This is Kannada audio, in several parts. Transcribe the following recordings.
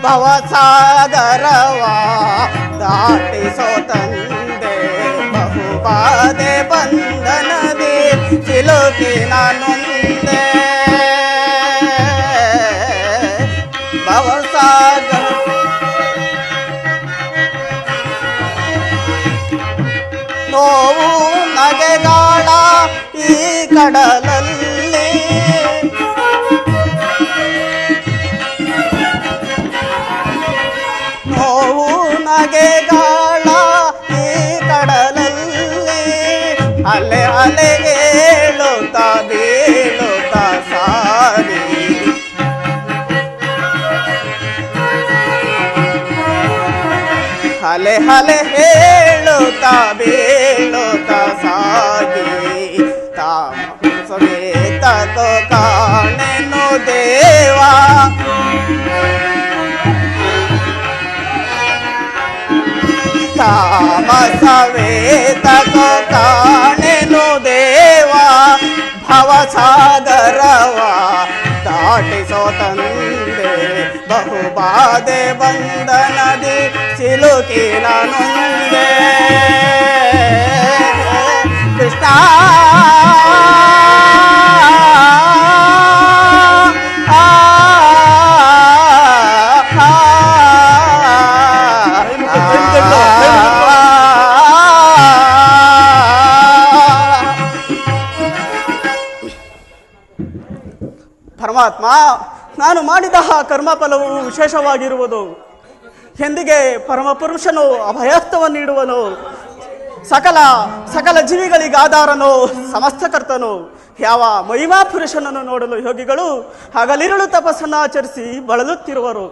ಭವಸಾಗರವಾ ದಾಟಿಸೋ ತಂದೆ ಬಹುಬಾಧೆ ಬಂಧನದಿ ಸಿಲುಕಿ ನಾನೊಂದೆ ಭವಸಾಗರ ನೋವು ನಗೆಗಾಳ ಈ ಕಡಲಲ್ಲಿ ನೋವು ನಗೆಗಾಳ ಈ ಕಡಲಲ್ಲಿ ಅಲೆ ಅಲೆ ಏಳುತ್ತಾ ಬೀಳುತ್ತಾ ಸಾರಿ ಹಲೆ ಹಲೆ ಹೇಳುತ್ತಾ ಬೀಳುತ್ತಾ ಸಾಗಿ ಸಮೇತ ಕಾಣೆನು ದೇವಾ ತಾಮಸವೇತ ಕಾಣೆನು ದೇವಾ ಭವಸಾಗರವಾ ದಾಟಿಸೋ ತಂದೆ ಬಹುಬಾಧೆ ಬಂಧನದಿ ಸಿಲುಕಿ ನಾನೊಂದೆ ಕೃಷ್ಣ ಪರಮಾತ್ಮ, ನಾನು ಮಾಡಿದ ಕರ್ಮಫಲವು ವಿಶೇಷವಾಗಿರುವುದು. ಎಂದಿಗೆ ಪರಮಪುರುಷನು ಅಭಯಸ್ಥವನ್ನು ನೀಡುವನು, ಸಕಲ ಜೀವಿಗಳಿಗಾಧಾರನು, ಸಮಸ್ತಕರ್ತನು. ಯಾವ ಮಹಿಮಾ ಪುರುಷನನ್ನು ನೋಡಲು ಯೋಗಿಗಳು ಹಗಲಿರುಳು ತಪಸ್ಸನ್ನಾಚರಿಸಿ ಬಳಲುತ್ತಿರುವರು.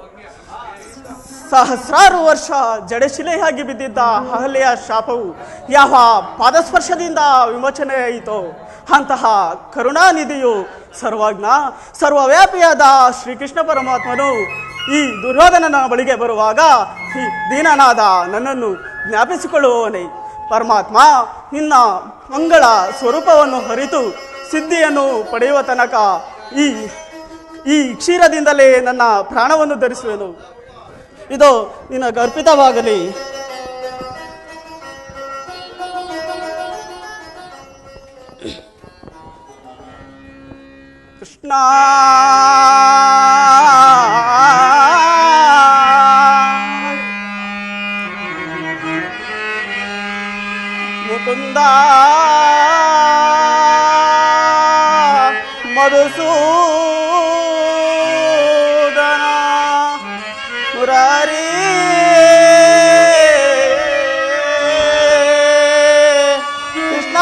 ಸಹಸ್ರಾರು ವರ್ಷ ಜಡೆಶಿಲೆಯಾಗಿ ಬಿದ್ದಿದ್ದ ಅಹಲ್ಯೆಯ ಶಾಪವು ಯಾವ ಪಾದಸ್ಪರ್ಶದಿಂದ ವಿಮೋಚನೆಯಾಯಿತೋ ಅಂತಹ ಕರುಣಾನಿಧಿಯು ಸರ್ವಜ್ಞ ಸರ್ವವ್ಯಾಪಿಯಾದ ಶ್ರೀಕೃಷ್ಣ ಪರಮಾತ್ಮನು ಈ ದುರ್ಯೋಧನನ ಬಳಿಗೆ ಬರುವಾಗ ಈ ದೀನನಾದ ನನ್ನನ್ನು ಜ್ಞಾಪಿಸಿಕೊಳ್ಳುವವನೇ. ಪರಮಾತ್ಮ, ನಿನ್ನ ಮಂಗಳ ಸ್ವರೂಪವನ್ನು ಅರಿತು ಸಿದ್ಧಿಯನ್ನು ಪಡೆಯುವ ತನಕ ಈ ಕ್ಷೀರದಿಂದಲೇ ನನ್ನ ಪ್ರಾಣವನ್ನು ಧರಿಸುವೆನು. ಇದು ನಿನಗೆ ಅರ್ಪಿತವಾಗಲಿ. ಕೃಷ್ಣ ಮುಕುಂದ ಮಧುಸೂದನ ಮುರಾರಿ ಕೃಷ್ಣ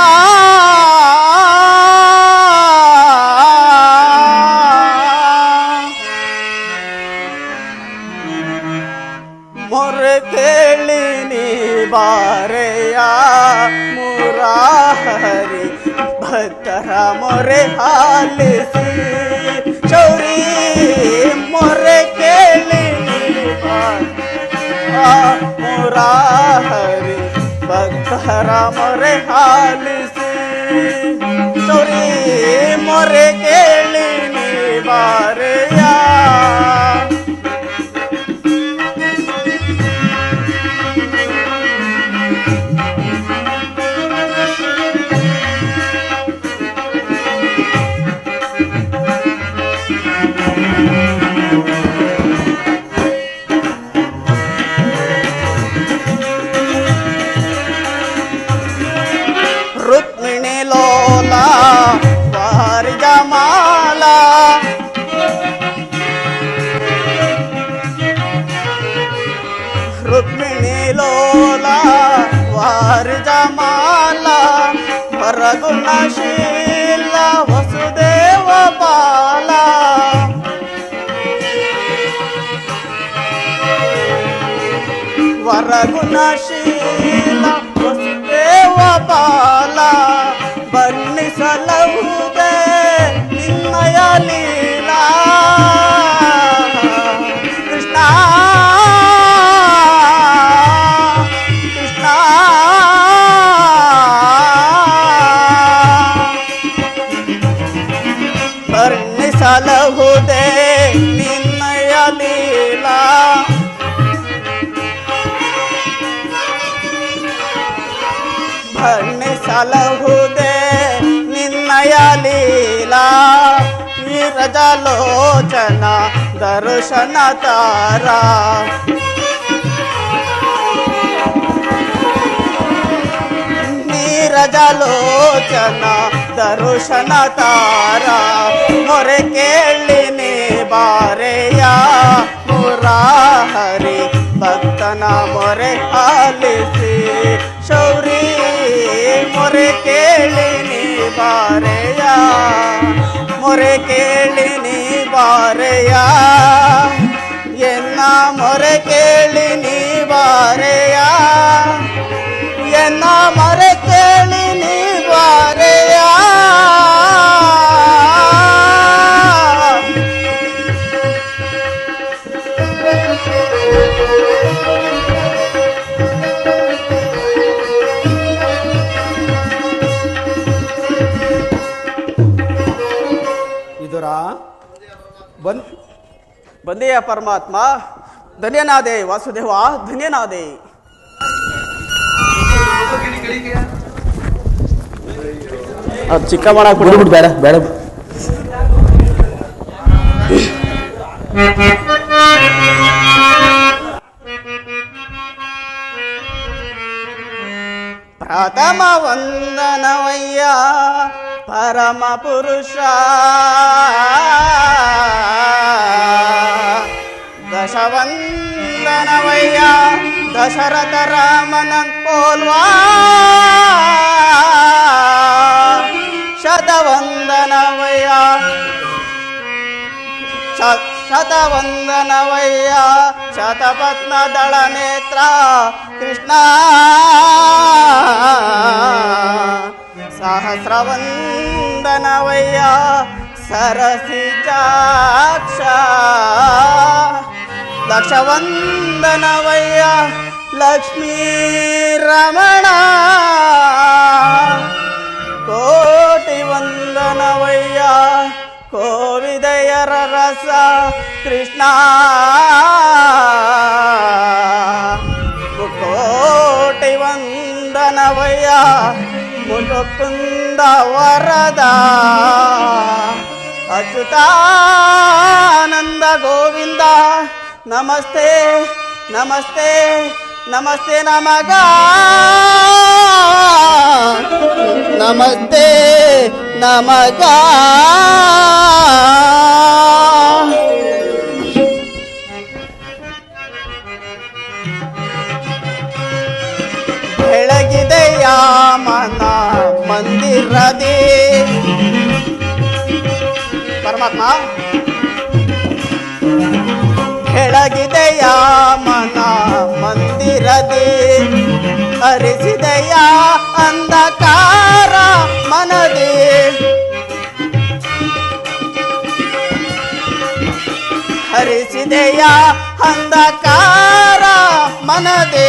ಮೊರೆ ಕೇಳಿ ನೀ ಬಾರೆಯ ಮುರಾರಿ ಭಕ್ತರ ಮೊರೆ ಆಲಿಸಿ ಶೌರಿ ಮೊರೆ ಕೇಳಿ ಮುರಾರಿ ಭಕ್ತರ ಮೊರೆ ಆಲಿಸಿ ಶೌರಿ ಮೊರೆ ಕೇಳಿ ನೀ ಬಾರೆಯ ರುಕ್ಮಿಣಿ ಲೋಲ ವಾರಿಜಮಾಲ ರುಕ್ಮಿಣಿ ಲೋಲ ವಾರಿಜಮಾಲ ವರಗುಣಶೀಲ ವಸುದೇವ ಬಾಲ ವರಗುಣಶೀಲ ವಸುದೇವ ಬಾಲ ಬಣ್ಣಿಸಲಹುದೇ ನಿನ್ನಯ ಲೀಲಾ ಕೃಷ್ಣ ಕೃಷ್ಣ ವರ್ಣಿಸಲಹುದೇ ನಿನ್ನಯ ಲೀಲಾ ಹಣ್ಣಿಸಲಹುದೇ ನಿನ್ನಯ ಲೀಲಾ ನೀರಜಲೋಚನ ದರ್ಶನ ತಾರ ನೀರಜಲೋಚನ ದರ್ಶನ ತಾರ ಮೊರೆ ಕೇಳಿನಿ ಬಾರೆಯ ಮುರಾಹರಿ ಭಕ್ತನ ಮೊರೆ ಆಲಿಸಿ ಶೌರಿ ಮೊರೆ ಕೇಳಿನಿ ಬಾರೆಯ ಮೊರೆ ಕೇಳಿನಿ ಬಾರೆಯ ಎನ್ನ ಮೊರೆ ಕೇಳಿನಿ ಬಾರೆಯ ಎನ್ನ ಮೊರೆ ಕೇಳಿನಿ ಬಾರೆಯ ವಿದುರ ಬಂದೆಯ ಪರಮಾತ್ಮ ಧನ್ಯನಾದೆ ವಾಸುದೇವ ಧನ್ಯನಾದೆ. ಚಿಕ್ಕ ಮಾಡಕ್ ಬಿಡ್ಬಿಟ್ಟು ಬೇಡ ಬೇಡ ಪ್ರಥಮ ವಂದನವಯ್ಯ ಪರಮ ಪುರುಷ ದಶವಂದನವಯ್ಯ ದಶರಥ ರಾಮನನ್ ಪೋಲ್ವಾ ಶತವಂದನವಯ್ಯ ಶತವಂದನವಯ್ಯ ಶತಪತ್ನದಳ ನೇತ್ರ ಕೃಷ್ಣ ಸಹಸ್ರವಂದನವಯ್ಯ ಸರಸಿಜಾಕ್ಷ ಲಕ್ಷವಂದನವಯ್ಯ ಲಕ್ಷ್ಮೀ ರಮಣ ಕೋಟಿ ವಂದನವಯ್ಯ ಕೋವಿದಯರ ರಸ ಕೃಷ್ಣ ಕೋಟಿ ವಂದನವಯ್ಯ ಮುಕುಂದ ವರದ ಅಚ್ಯುತಾನಂದ ಗೋವಿಂದ ನಮಸ್ತೆ ನಮಸ್ತೆ ನಮಸ್ತೆ ನಮಗ ನಮಸ್ತೆ ನಮಗ ಬೆಳಗಿದೆಯ ಮನ ಮಂದಿರದಿ ಪರಮಾತ್ಮ ಬೆಳಗಿದೆಯ ಮನ ಮಂದಿರದಿ ಹರಿಸಿದೆಯ ಅಂಧಕಾರ ಮನದಿ ಹರಿಸಿದೆಯ ಅಂಧಕಾರ ಮನದಿ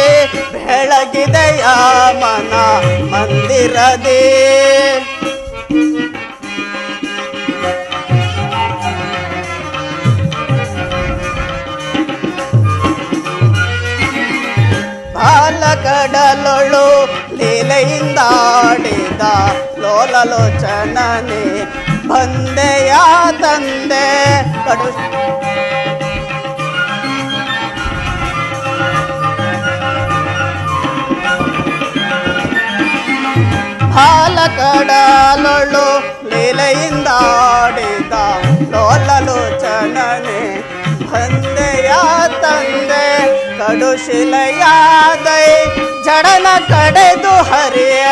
ಬೆಳಗಿದೆಯ ಮನ ಮಂದಿರದಿ ಬಾಲಕಡಲೊಳು ಲೀಲೆಯಿಂದಾಡಿದ ಲೋಲಲೋಚನನೆ ಬಂದೆಯ ತಂದೆ ಕಡು ಬಾಲಕಡಲೊಳು ಲೀಲೆಯಿಂದಾಡಿದ ಲೋಲಲೋಚನನೆ ಬಂದೆಯ ತಂದೆ ಕಡುಶಿಲೆಯಾದೈ ಜಡನ ಕಡೆದು ಹರಿಯ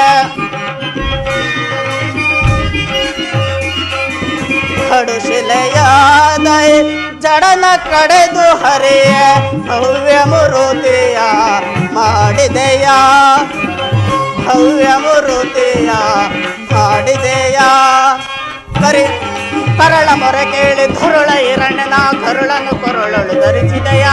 ಕಡುಶಿಲೆಯಾದೈ ಜಡನ ಕಡೆದು ಹರಿಯ ಭವ್ಯ ಮುರುತಿಯ ಮಾಡಿದೆಯ ಭವ್ಯ ಮುರುತಿಯ ಮಾಡಿದೆಯ ಕರಿ ಕರಳ ಮೊರೆ ಕೇಳಿ ಧುರುಳ ಹಿರಣ್ಯನ ಕರುಳನ್ನು ಕೊರಳಳು ಧರಿಸಿದೆಯ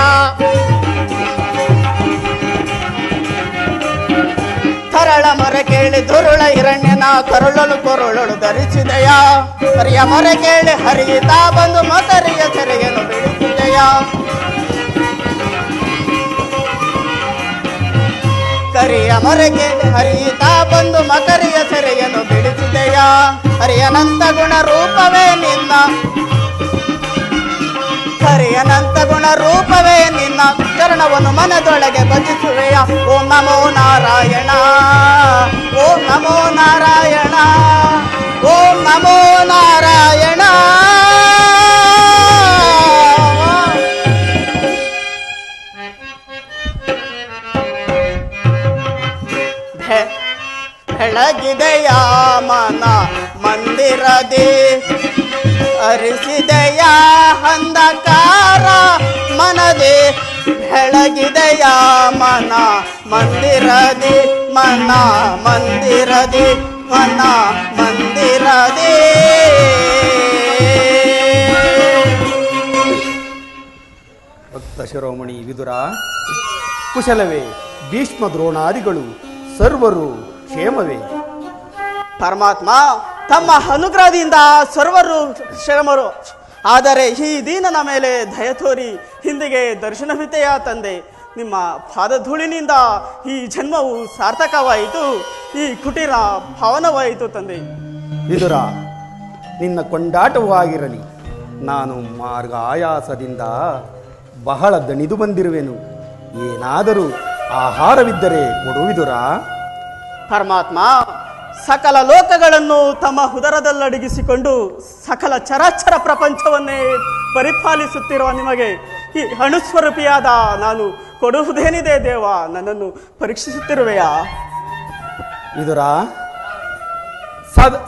ಕರಳ ಮೊರೆ ಕೇಳಿ ಧುರುಳ ಹಿರಣ್ಯನ ಕರುಳಲು ಕೊರಳಳು ಧರಿಸಿದೆಯ ಕರಿಯ ಮೊರೆ ಕೇಳಿ ಹರಿಯುತ್ತಾ ಬಂದು ಮೊಸರಿಯ ಸೆರೆಯನ್ನು ಬಿಡಿಸಿದೆಯ ಕರಿಯ ಮೊರೆ ಕೇಳಿ ಹರಿಯುತ್ತಾ ಬಂದು ಮಕರಿಯ ಸೆರೆಯನ್ನು ಬಿಡಿಸಿದೆಯ ಹರಿಯನಂತ ಗುಣ ರೂಪವೇ ನಿನ್ನ ಹರಿಯನಂತ ಗುಣ ರೂಪವೇ ನಿನ್ನ ಚರಣವನ್ನು ಮನದೊಳಗೆ ಭಜಿಸುವೆಯ ಓಂ ನಮೋ ನಾರಾಯಣ ಓಂ ನಮೋ ನಾರಾಯಣ ಓಂ ನಮೋ ನಾರಾಯಣ ಬೆಳಗಿದೆಯ ಮನ ಮಂದಿರದಿ ಅರಿಸಿದೆಯ ಅಂಧಕಾರ ಮನದೆ ಬೆಳಗಿದೆಯ ಮನ ಮಂದಿರದಿ ಮನ ಮಂದಿರದಿ ಮನ ಮಂದಿರದಿ ಭಕ್ತ ಶಿರೋಮಣಿ ವಿದುರ ಕುಶಲವೇ? ಭೀಷ್ಮ ದ್ರೋಣಾದಿಗಳು ಸರ್ವರು ಕ್ಷೇಮವೇ? ಪರಮಾತ್ಮ ತಮ್ಮ ಅನುಗ್ರಹದಿಂದ ಸರ್ವರು ಕ್ಷೇಮರು. ಆದರೆ ಈ ದೀನನ ಮೇಲೆ ದಯ ತೋರಿ ಹಿಂದಿಗೆ ದರ್ಶನವಿದೆಯ ತಂದೆ. ನಿಮ್ಮ ಪಾದಧೂಳಿನಿಂದ ಈ ಜನ್ಮವು ಸಾರ್ಥಕವಾಯಿತು, ಈ ಕುಟೀರ ಪಾವನವಾಯಿತು ತಂದೆ. ವಿದುರ, ನಿನ್ನ ಕೊಂಡಾಟವೂ ಆಗಿರಲಿ. ನಾನು ಮಾರ್ಗ ಆಯಾಸದಿಂದ ಬಹಳ ದಣಿದು ಬಂದಿರುವೆನು. ಏನಾದರೂ ಆಹಾರವಿದ್ದರೆ ಕೊಡುವಿದುರ? ಪರಮಾತ್ಮ ಸಕಲ ಲೋಕಗಳನ್ನು ತಮ್ಮ ಉದರದಲ್ಲಡಗಿಸಿಕೊಂಡು ಸಕಲ ಚರಾಚರ ಪ್ರಪಂಚವನ್ನೇ ಪರಿಪಾಲಿಸುತ್ತಿರುವ ನಿಮಗೆ ಈ ಅಣುಸ್ವರೂಪಿಯಾದ ನಾನು ಕೊಡುವುದೇನಿದೆ ದೇವ? ನನ್ನನ್ನು ಪರೀಕ್ಷಿಸುತ್ತಿರುವೆಯಾ? ವಿದುರ,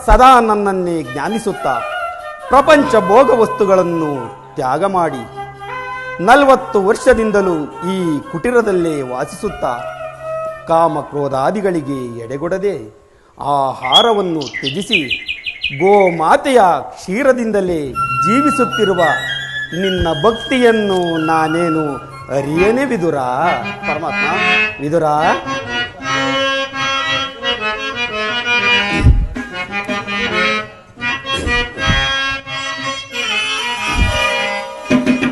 ಸದಾ ನನ್ನನ್ನೇ ಜ್ಞಾನಿಸುತ್ತಾ ಪ್ರಪಂಚ ಭೋಗ ವಸ್ತುಗಳನ್ನು ತ್ಯಾಗ ಮಾಡಿ 40 ವರ್ಷದಿಂದಲೂ ಈ ಕುಟೀರದಲ್ಲೇ ವಾಸಿಸುತ್ತಾ ಕಾಮಕ್ರೋಧಾದಿಗಳಿಗೆ ಎಡೆಗೊಡದೆ ಆಹಾರವನ್ನು ತ್ಯಜಿಸಿ ಗೋಮಾತೆಯ ಕ್ಷೀರದಿಂದಲೇ ಜೀವಿಸುತ್ತಿರುವ ನಿನ್ನ ಭಕ್ತಿಯನ್ನು ನಾನೇನು ಅರಿಯೇನೆ ವಿದುರ? ಪರಮಾತ್ಮ ವಿದುರ,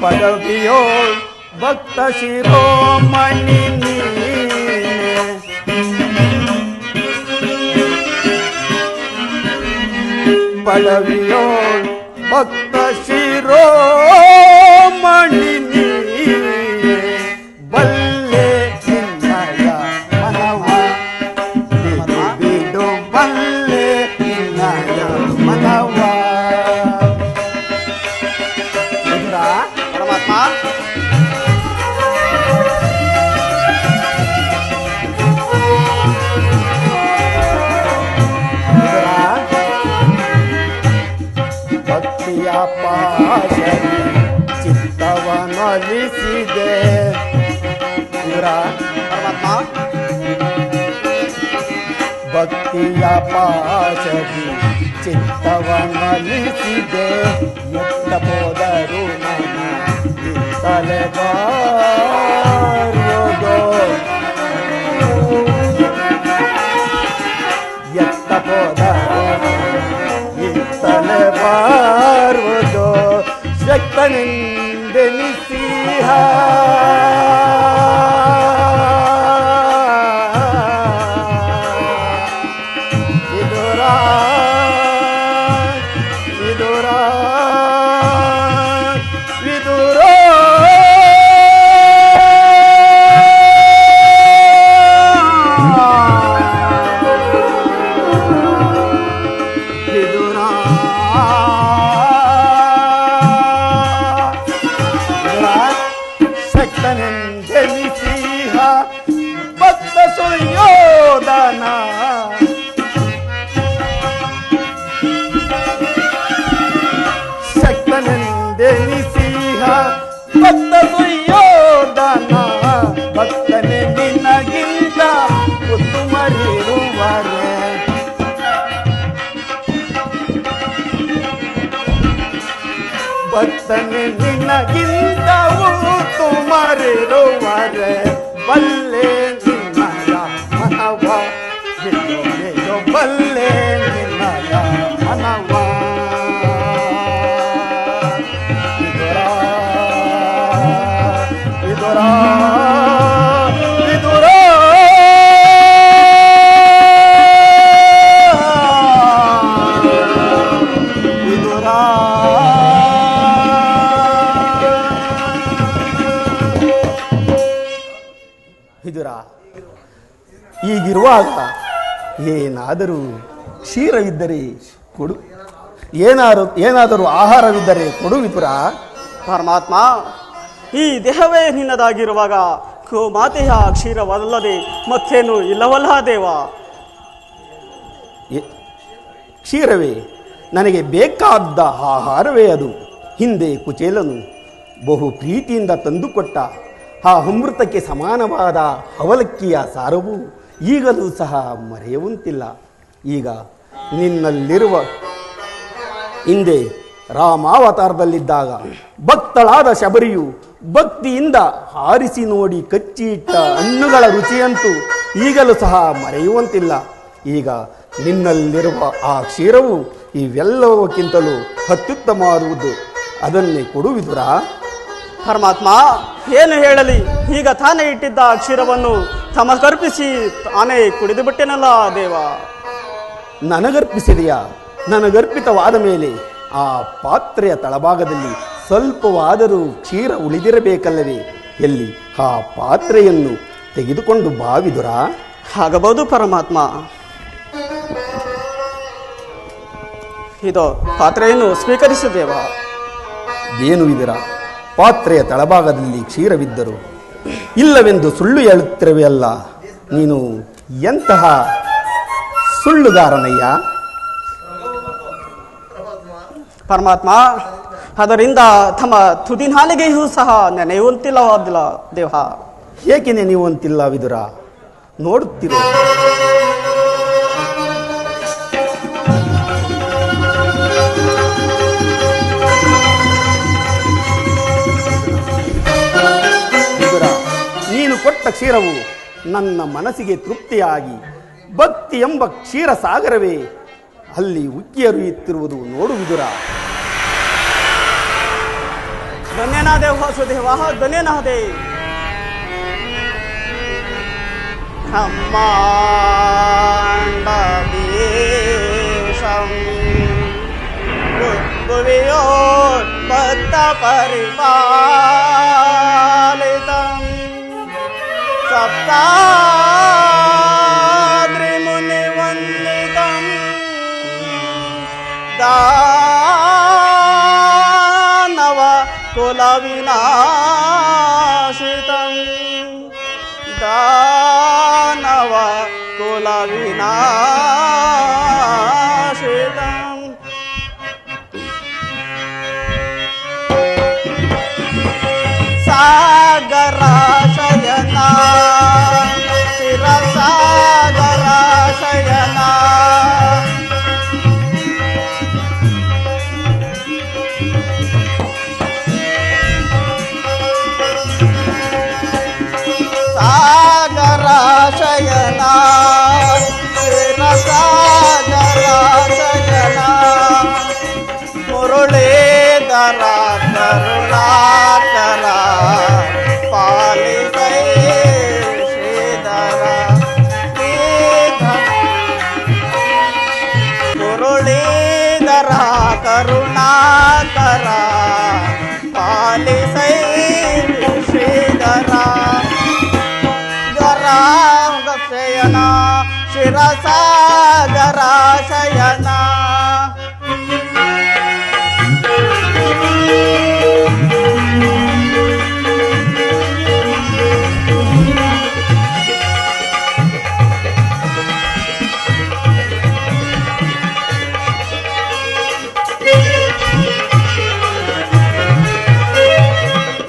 ಪದವಿಯೋ ಭಕ್ತ ಶಿರೋಮಣಿ ಪದವಿಯೋ ಭಕ್ತ ಶಿರೋಮಣಿ ಬಲ್ಲೆ ನಿನ್ನಯ ಮನವ ಬಿಡು ಬಲ್ಲೆ ನಿನ್ನಯ ಮನವ. ಪರಮಾತ್ಮ ಭಕ್ತಿಯ ಪಾಶರಿ ಚಿತ್ತವನೊಲಿಸಿದೆ. ಪರಮಾತ್ಮ ಭಕ್ತಿಯ ಪಾಶರಿ ಚಿತ್ತವನೊಲಿಸಿದೆ. ಎತ್ತ ಹೋದರು ನನ್ನ ಇತ್ತಲೆ ಬಾರೋದು. ಎತ್ತ ಹೋದರು ಇತ್ತಲೆ ಬಾರುವುದು. ಶಕ್ತನೆಂದೆನಿಸಿಹ ವಿದುರ ವಿದುರ ವಿದುರ ಶಕ್ತನೆಂದೆನಿಸಿಹ ಭಕ್ತ ಸುಯೋಧನ. ಶಕ್ತನೆಂದೆನಿಸಿಹ ಭಕ್ತ ಸುಯೋಧನ. ಭಕ್ತನೆ ನಿನಗಿಂತ ಉತ್ತಮರಿರುವರೆ. ಭಕ್ತನೆ ನಿನಗಿಂತ ಉತ್ತಮರಿರುವರೆ. ಬಲ್ಲೆ ನಿನ್ನಯ ಮನವ ಬಿಡೋ ಬಲ್ಲೆ ನಿನ್ನಯ ಮನವ. ವಿದುರ ವಿದುರ ವಿದುರ ಹೀಗಿರುವಾಗ ಏನಾದರೂ ಕ್ಷೀರವಿದ್ದರೆ ಕೊಡು, ಏನಾದರೂ ಆಹಾರವಿದ್ದರೆ ಕೊಡು ವಿದುರ. ಪರಮಾತ್ಮ, ಈ ದೇಹವೇ ನಿನ್ನದಾಗಿರುವಾಗ ಮಾತೆಯ ಕ್ಷೀರವಲ್ಲದೆ ಮತ್ತೇನು ಇಲ್ಲವಲ್ಲ ದೇವ. ಕ್ಷೀರವೇ ನನಗೆ ಬೇಕಾದ ಆಹಾರವೇ ಅದು. ಹಿಂದೆ ಕುಚೇಲನು ಬಹು ಪ್ರೀತಿಯಿಂದ ತಂದುಕೊಟ್ಟ ಆ ಅಮೃತಕ್ಕೆ ಸಮಾನವಾದ ಅವಲಕ್ಕಿಯ ಸಾರವು ಈಗಲೂ ಸಹ ಮರೆಯುವಂತಿಲ್ಲ. ಈಗ ನಿನ್ನಲ್ಲಿರುವ ಹಿಂದೆ ರಾಮಾವತಾರದಲ್ಲಿದ್ದಾಗ ಭಕ್ತಳಾದ ಶಬರಿಯು ಭಕ್ತಿಯಿಂದ ಆರಿಸಿ ನೋಡಿ ಕಚ್ಚಿಟ್ಟ ಹಣ್ಣುಗಳ ರುಚಿಯಂತೂ ಈಗಲೂ ಸಹ ಮರೆಯುವಂತಿಲ್ಲ. ಈಗ ನಿನ್ನಲ್ಲಿರುವ ಆ ಕ್ಷೀರವು ಇವೆಲ್ಲವಕ್ಕಿಂತಲೂ ಅತ್ಯುತ್ತಮವಾದುದು. ಅದನ್ನೇ ಕೊಡು ವಿದುರ. ಪರಮಾತ್ಮ, ಏನು ಹೇಳಲಿ, ಈಗ ತಾನೇ ಇಟ್ಟಿದ್ದ ಕ್ಷೀರವನ್ನು ತಮಗರ್ಪಿಸಿ ತಾನೇ ಕುಡಿದು ಬಿಟ್ಟೆನಲ್ಲ ದೇವ. ನನಗರ್ಪಿಸಿದೆಯಾ? ನನಗರ್ಪಿತವಾದ ಮೇಲೆ ಆ ಪಾತ್ರೆಯ ತಳಭಾಗದಲ್ಲಿ ಸ್ವಲ್ಪವಾದರೂ ಕ್ಷೀರ ಉಳಿದಿರಬೇಕಲ್ಲವೇ? ಎಲ್ಲಿ ಆ ಪಾತ್ರೆಯನ್ನು ತೆಗೆದುಕೊಂಡು ಬಾ ವಿದುರ. ಆಗಬಹುದು ಪರಮಾತ್ಮ. ಇದು ಪಾತ್ರೆಯನ್ನು ಸ್ವೀಕರಿಸಿದೇವ. ಏನು ವಿದುರ, ಪಾತ್ರೆಯ ತಳಭಾಗದಲ್ಲಿ ಕ್ಷೀರವಿದ್ದರು ಇಲ್ಲವೆಂದು ಸುಳ್ಳು ಹೇಳುತ್ತಿರುವೆ ಅಲ್ಲ. ನೀನು ಎಂತಹ ಸುಳ್ಳುಗಾರನಯ್ಯ? ಪರಮಾತ್ಮ, ಅದರಿಂದ ತಮ್ಮ ತುದಿ ನಾಲಿಗೆಯೂ ಸಹ ನೆನೆಯುವಂತಿಲ್ಲವಾದಿಲ್ಲ ದೇವ. ಏಕೆ ನೆನೆಯುವಂತಿಲ್ಲ ವಿದುರ? ನೋಡುತ್ತಿರು. ವಿದುರ, ನೀನು ಕೊಟ್ಟ ಕ್ಷೀರವು ನನ್ನ ಮನಸ್ಸಿಗೆ ತೃಪ್ತಿಯಾಗಿ ಭಕ್ತಿ ಎಂಬ ಕ್ಷೀರ ಸಾಗರವೇ ಅಲ್ಲಿ ಉಕ್ಕಿ ಹರಿಯುತ್ತಿರುವುದು ನೋಡು ವಿದುರ. ಧನ್ಯನಾದೆ ವಾಸುದೇವ, ಧನ್ಯನಾದೆ. ಬ್ರಹ್ಮಾಂಡದೇಶಂ ಭುವಿಯೋ ಭಕ್ತ ಪರಿಪಾಲಿತಂ ಸಪ್ತಾದ್ರಿ ಮುನಿ ವಂದಿತಂ ದಾನವ ಕುಲ ವಿನಾಶಿತಂ ದಾನವ ಕುಲ ವಿನಾಶಿತಂ ಸಾಗರ ಶಯನ ಶಿರಸಾಗರ ಶಯನ ಸಾಗರ ಶಯನ ಶಿರಸಾಗರ ಶಯನ ಮುರುಳೇಧರ ಕರುಣಾಕರ ಪಾಲಿಸೈ ಶ್ರೀಧರ ಮುರುಳೀಧರ ಕರುಣಾಕರ ಪಾಲಿಸೈ ಶ್ರೀಧರ ಶಯನ ಶಿರಸಾಗರ ಶಯನ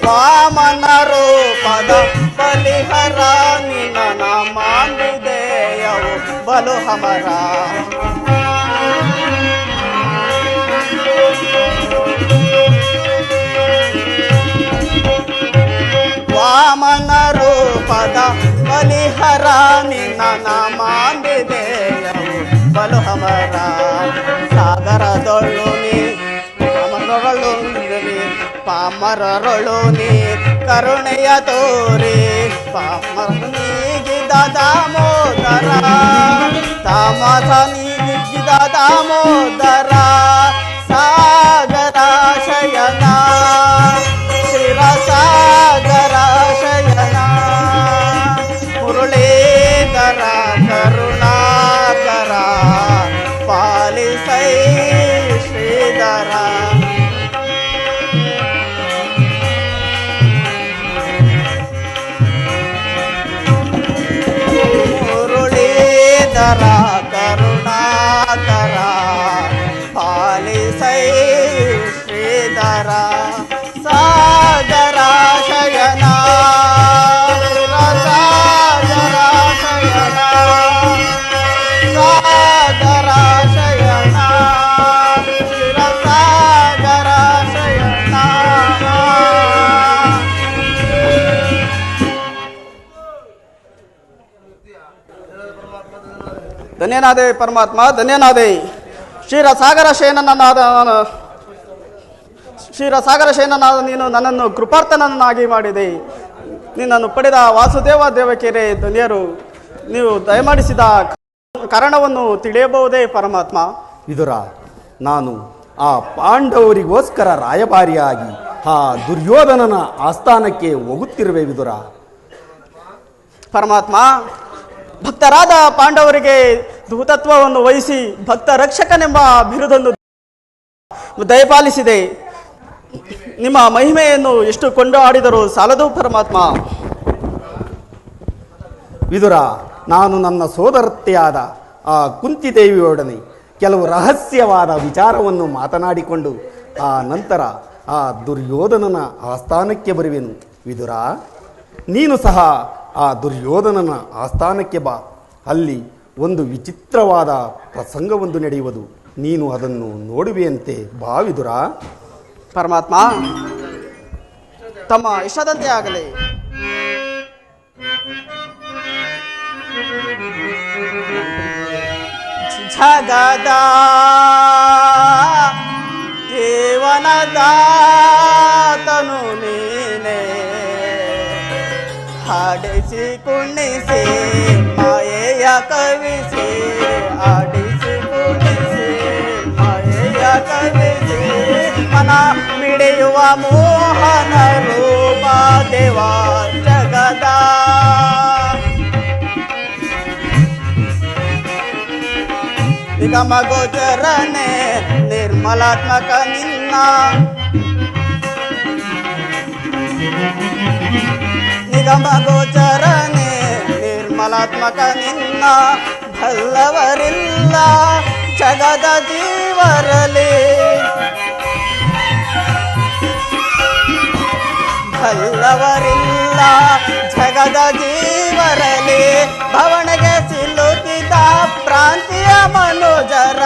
ವಾಮನ ರೂಪದ ಬಲಿಹರ ನಿನ್ನ ನಾಮಾಂಬಿದೆಯವು ಬಲು ಹಮರ ವಾಮನ ರೂಪದ ಬಲಿಹರ ನಿನ್ನ ನಾಮಾಂಬಿದೆಯವು ಬಲು ಹಮರ ಸಾಗರದೊಳು ನೀ ಪಾಮರರೊಳು ನೀ ಕರುಣೆಯ ತೋರಿ ಪಾಮರ ನೀಗಿದ ದಾಮೋದರ ತಾಮಸ ನೀಗಿದ ದಾಮೋದರ ಸಾಗರ ಶಯನ ಶಿರಸಾಗರ ಶಯನ ಮುರುಳೇಧರ ಸಾಗರ ಕರುಣಾಕರ ಪಾಲಿಸೈ ಶ್ರೀಧರ ಸಾಗರ ಶಯನ ಸಾಗರ ಶಯನ ಸಾಗರ ಶಯನ ಸಾಗರ ಶಯನ. ಧನ್ಯನಾದೆ ಪರಮಾತ್ಮ, ಧನ್ಯನಾದೆ. ಕ್ಷೀರಸಾಗರ ಶಯನನಾದ ನೀನು ನನ್ನನ್ನು ಕೃಪಾರ್ಥನನ್ನಾಗಿ ಮಾಡಿದೆ. ನಿನ್ನನ್ನು ಪಡೆದ ವಾಸುದೇವ ದೇವಕಿಯರೇ ಧನ್ಯರು. ನೀವು ದಯಮಾಡಿಸಿದ ಕಾರಣವನ್ನು ತಿಳಿಯಬಹುದೇ ಪರಮಾತ್ಮ? ವಿದುರ, ನಾನು ಆ ಪಾಂಡವರಿಗೋಸ್ಕರ ರಾಯಭಾರಿಯಾಗಿ ಆ ದುರ್ಯೋಧನನ ಆಸ್ಥಾನಕ್ಕೆ ಹೋಗುತ್ತಿರುವೆ ವಿದುರ. ಪರಮಾತ್ಮ, ಭಕ್ತರಾದ ಪಾಂಡವರಿಗೆ ದೂತತ್ವವನ್ನು ವಹಿಸಿ ಭಕ್ತ ರಕ್ಷಕನೆಂಬ ಬಿರುದನ್ನು ದಯಪಾಲಿಸಿದೆ. ನಿಮ್ಮ ಮಹಿಮೆಯನ್ನು ಎಷ್ಟು ಕೊಂಡಾಡಿದರೂ ಸಾಲದು ಪರಮಾತ್ಮ. ವಿದುರ, ನಾನು ನನ್ನ ಸೋದರತ್ತೆಯಾದ ಆ ಕುಂತಿದೇವಿಯೊಡನೆ ಕೆಲವು ರಹಸ್ಯವಾದ ವಿಚಾರವನ್ನು ಮಾತನಾಡಿಕೊಂಡು ಆ ನಂತರ ಆ ದುರ್ಯೋಧನನ ಆಸ್ಥಾನಕ್ಕೆ ಬರುವೆನು. ವಿದುರ, ನೀನು ಸಹ ಆ ದುರ್ಯೋಧನನ ಆಸ್ಥಾನಕ್ಕೆ ಬಾ. ಅಲ್ಲಿ ಒಂದು ವಿಚಿತ್ರವಾದ ಪ್ರಸಂಗವೊಂದು ನಡೆಯುವುದು. ನೀನು ಅದನ್ನು ನೋಡುವೆಯಂತೆ ಬಾ ವಿದುರ. ಪರಮಾತ್ಮ, ತಮ್ಮ ಇಷ್ಟದಂತೆ ಆಗಲಿ. ಜಗದ ಜೀವನದಾತನು ನೀನೇ, ಹಾಡಿಸಿ ಕುಣಿಸಿ ಮಾಯೆಯ ಕವಿಸಿ, ಆಡಿಸಿ ಕುಣಿಸಿ ಮಾಯೆಯ ಕವಿಸಿ, ಮನ ಮಿಡಿಯುವ ಮೋಹನ ರೂಪ ದೇವ ಜಗದ. ನಿಗಮ ಗೋಚರನೆ ನಿರ್ಮಲಾತ್ಮಕ ನಿನ್ನ, ನಿಗಮ ಗೋಚರನೆ ನಿರ್ಮಲಾತ್ಮಕ ನಿನ್ನ, ಬಲ್ಲವರಿಲ್ಲ ಜಗದ ಜೀವರಲಿ, ಬಲ್ಲವರಿಲ್ಲ ಜಗದ ಜೀವರಲಿ, ಭವಣಗೆ ಸಿಲುಕಿದ ಪ್ರಾಂತಿಯ ಮನುಜರ,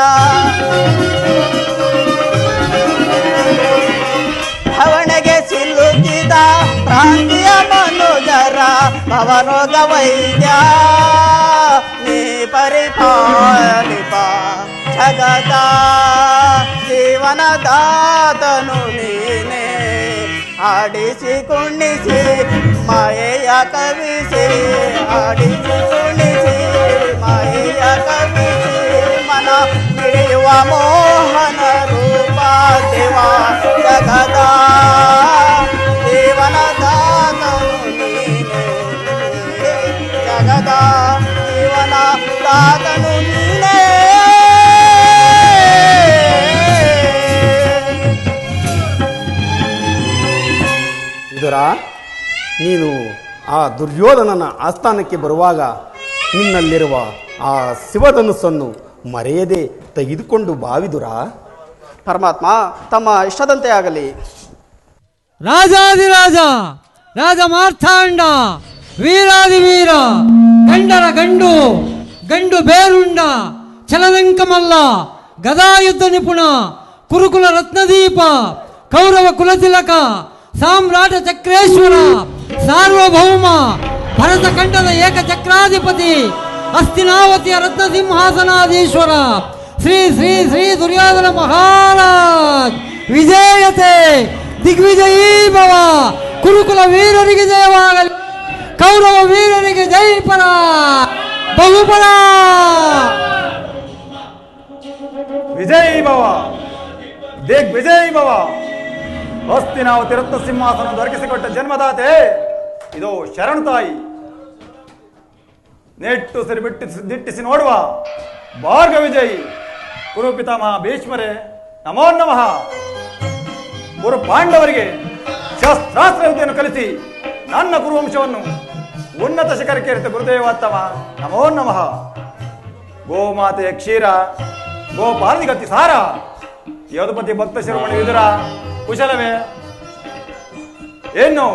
ಭವಣಗೆ ಸಿಲುಕಿದ ಪ್ರಾಂತಿಯ ಮನುಜರ, ಭವರೋಗ ವೈದ್ಯ ನೀ ಪರಿಪಾಲಿಪ, ಜಗದ ಜೀವನದಾತನು ನೀನೇ, ಆಡಿಸಿ ಕುಣಿಸಿ ಮಾಯೆಯ ಕವಿಸಿ, ಆಡಿಸಿ ಕುಣಿಸಿ ಮಾಯೆಯ ಕವಿಸಿ, ಮನ ಮಿಡಿಯುವ ಮೋಹನ ರೂಪ ದೇವ ಜಗದ ಜೀವನದಾತನು ನೀನೇ, ಜಗದ ಜೀವನದಾತನು ನೀನೇ. ವಿದುರ, ನೀನು ಆ ದುರ್ಯೋಧನನ ಆಸ್ಥಾನಕ್ಕೆ ಬರುವಾಗ ನಿನ್ನಲ್ಲಿರುವ ಆ ಶಿವಧನುಸ್ಸನ್ನು ಮರೆಯದೆ ತೆಗೆದುಕೊಂಡು ಬಾವಿದುರ. ಪರಮಾತ್ಮ, ತಮ್ಮ ಇಷ್ಟದಂತೆ ಆಗಲಿ. ರಾಜಾದಿರಾಜ ರಾಜ ಮಾರ್ಥಾಂಡ ವೀರಾದಿ ವೀರ ಗಂಡರ ಗಂಡು ಗಂಡು ಬೇರುಂಡ ಚಲದಂಕಮಲ್ಲ ಗದಾಯುದ್ಧ ನಿಪುಣ ಕುರುಕುಲ ರತ್ನದೀಪ ಕೌರವ ಕುಲತಿಲಕ ಸಾಮ್ರಾಟ ಚಕ್ರೇಶ್ವರ ಸಾರ್ವಭೌಮ ಭರತ ಖಂಡದ ಏಕಚಕ್ರಾಧಿಪತಿ ಹಸ್ತಿನಾವತಿಯ ರತ್ನ ಸಿಂಹಾಸನಾಧೀಶ್ವರ ಶ್ರೀ ಶ್ರೀ ಶ್ರೀ ದುರ್ಯೋಧನ ಮಹಾರಾಜ್ ವಿಜಯತೆ ದಿಗ್ವಿಜಯೀ ಭವ. ಕುರುಕುಲ ವೀರರಿಗೆ ಜಯವಾಗಲಿ, ಕೌರವ ವೀರರಿಗೆ ಜೈ ಪರ ಬಹುಪರ. ವಿಜಯೀ ಭವ, ದಿಗ್ವಿಜಯೀ ಭವ. ಹಸ್ತಿನಾವತಿ ರತ್ನ ಸಿಂಹಾಸನ ದೊರಕಿಸಿಕೊಟ್ಟ ಜನ್ಮದಾತೆ ಇದು ಶರಣು ತಾಯಿ. ನೆಟ್ಟು ಸರಿ ದಿಟ್ಟಿಸಿ ನೋಡುವ ಭಾರ್ಗ ವಿಜಯಿ ಕುರು ಪಿತಾಮಹ ಭೀಷ್ಮರೇ ನಮೋ ನಮಃ. ಕುರು ಪಾಂಡವರಿಗೆ ಶಸ್ತ್ರಾಸ್ತ್ರ ವಿದ್ಯೆಯನ್ನು ಕಲಿಸಿ ನನ್ನ ಕುರುವಂಶವನ್ನು ಉನ್ನತ ಶಿಖರಕ್ಕೆ ಏರಿದ ಗುರುದೇವಾತ್ತಮ ನಮೋ ನಮಃ. ಗೋಮಾತೆಯ ಕ್ಷೀರ ಗೋಪಾಲನಿಗತಿ ಸಾರ ಯದುಪತಿ ಭಕ್ತ ಶಿರೋಮಣಿ ವಿದುರ ಕುಶಲವೇ? ಏನು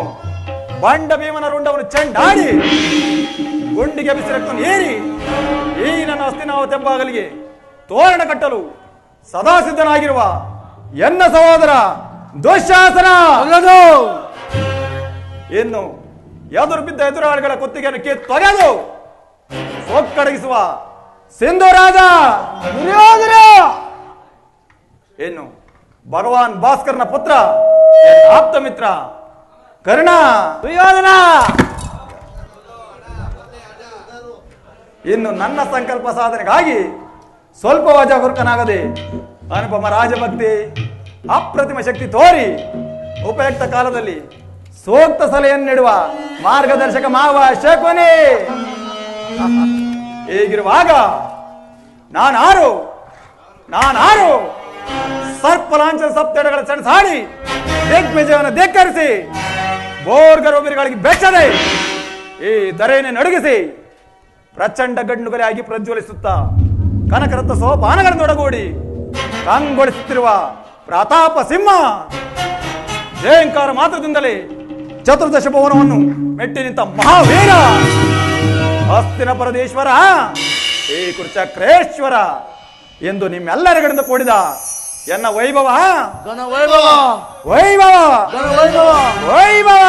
ಬಂಡ ಭೀಮನ ರುಂಡವನ್ನು ಚೆಂಡಾಡಿ ಗುಂಡಿಗೆ ಬಿಸಿ ರಕ್ತವನ್ನು ಏರಿ ಈ ನನ್ನ ಹಸ್ತಿನಾವತಿ ಹೆಬ್ಬಾಗಲಿಗೆ ತೋರಣ ಕಟ್ಟಲು ಸದಾ ಸಿದ್ಧನಾಗಿರುವ ಎನ್ನ ಸಹೋದರ ದುಶ್ಯಾಸನ ಇನ್ನು ಎದುರು ಬಿದ್ದ ಎದುರಾಳಿಗಳ ಕುತ್ತಿಗೆಯನ್ನು ಕಿತ್ತೊಗೆದು ಸೊಕ್ಕಡಗಿಸುವ ಸಿಂಧು ರಾಜ ದುರ್ಯೋಧನ. ಇನ್ನು ಭಗವಾನ್ ಭಾಸ್ಕರನ ಪುತ್ರ ಆಪ್ತ ಮಿತ್ರ ಕರ್ಣ ದುರ್ಯೋಧನ. ಇನ್ನು ನನ್ನ ಸಂಕಲ್ಪ ಸಾಧನೆಗಾಗಿ ಸ್ವಲ್ಪ ವಜಾಗುರ್ಕನಾಗದೆ ಅನುಪಮ ರಾಜಭಕ್ತಿ ಅಪ್ರತಿಮ ಶಕ್ತಿ ತೋರಿ ಉಪಯುಕ್ತ ಕಾಲದಲ್ಲಿ ಸೂಕ್ತ ಸಲಹೆಯನ್ನು ನೀಡುವ ಮಾರ್ಗದರ್ಶಕ ಮಾವ ಶಕುನಿ. ಹೀಗಿರುವಾಗ ನಾನಾರು ಸರ್ಪಲಾಂಛನ ಸಪ್ತೇಡಗಳ ಸೆಣಸಾಡಿ ದಿಗ್ವಿಜಯವನ್ನು ಧಿಕ್ಕರಿಸಿ ಬೋರ್ಗರೋಬಿರಿಗಳಿಗೆ ಬೆಚ್ಚದೆ ಈ ಧರೆಯನ್ನು ನಡುಗಿಸಿ ಪ್ರಚಂಡ ಗಂಡುಗಲೆಯಾಗಿ ಪ್ರಜ್ವಲಿಸುತ್ತಾ ಕನಕರತ್ನ ಸೋಪಾನಗಳನ್ನೊಡಗೂಡಿ ಕಂಗೊಳಿಸುತ್ತಿರುವ ಪ್ರತಾಪ ಸಿಂಹ ಜಯಂಕಾರ ಮಾತ್ರದಿಂದಲೇ ಚತುರ್ದಶ ಭುವನವನ್ನು ಮೆಟ್ಟಿ ನಿಂತ ಮಹಾವೀರ ಹಸ್ತಿನಪುರದೇಶ್ವರ ಈ ಕುರುಚಕ್ರೇಶ್ವರ ಎಂದು ನಿಮ್ಮೆಲ್ಲರಿಗಡೆಯಿಂದ ಕೂಡಿದ ಎನ್ನ ವೈಭವ ವೈಭವ ವೈಭವ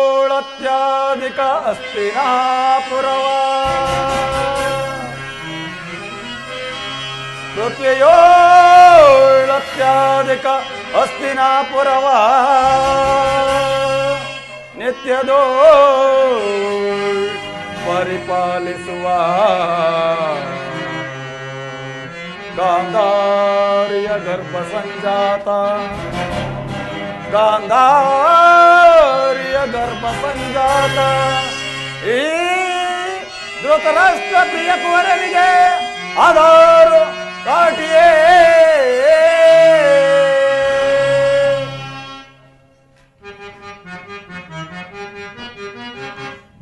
ಪೃಥ್ವಿಯೋಳತ್ಯಾಧಿಕ ಹಸ್ತಿನಾಪುರವ ಪೃಥ್ವಿಯೋಳತ್ಯಾಧಿಕ ಹಸ್ತಿನಾಪುರವ ನಿತ್ಯದೋ ಪರಿಪಾಲಿಸುವ ಗಾಂಧಾರಿಯ ಗರ್ಭ ಸಂಜಾತ ಗಾಂಧಾರಿಯ ಗರ್ಭ ಸಂಜಾತ ಈ ಧೃತರಾಷ್ಟ್ರ ಪ್ರಿಯ ಕುವರನಿಗೆ ಆಧಾರು ಕಾಟಿಯೇ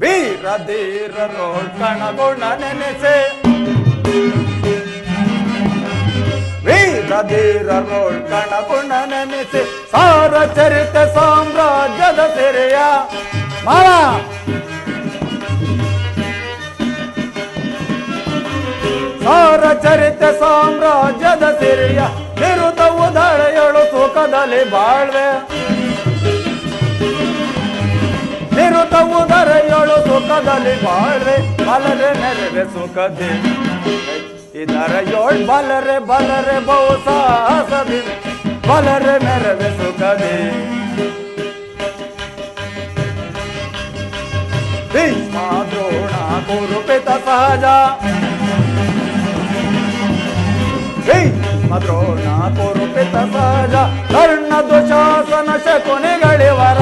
ವೀರ ಧೀರರೋ ಕಣಗುಣ ನೆನೆಸೆ ವೀರ ಧೀರರೋ ಕಣಗುಣ ನೆನೆಸೆ ಸಾರ ಚರಿತ ಸಾಮ್ರಾಜ್ಯದ ಸೆರೆಯ ಮಾವ ಸಾರ ಚರಿತ ಸಾಮ್ರಾಜ್ಯದ ಸಿರಿಯ ನಿರುತವು ಧಳೆಯಳು ಸುಖದಲ್ಲಿ ಬಾಳ್ವೆ ನಿರುತವು ಧರೆಯಳು ಸುಖದಲ್ಲಿ ಬಾಳ್ವೆ ಬಲರೆ ನೆರವೆ ಸುಖದಿ ಇದರೆಯೋಳ್ ಬಲರೆ ಬಲರೆ ಬಹು ಸಾಹಸದಿ ಬಲರೆ ನೆರವೆ ಸುಖದಿ ಭೀಷ್ಮ ದ್ರೋಣ ಕುರುಪಿತ ಸಹಜ ಭೀಷ್ಮದ್ರೋಣ ಕುರುಪಿತ ಸಹಜ ಕರ್ಣ ದುಶಾಸನ ಶಕುನಿಗಳಿವರ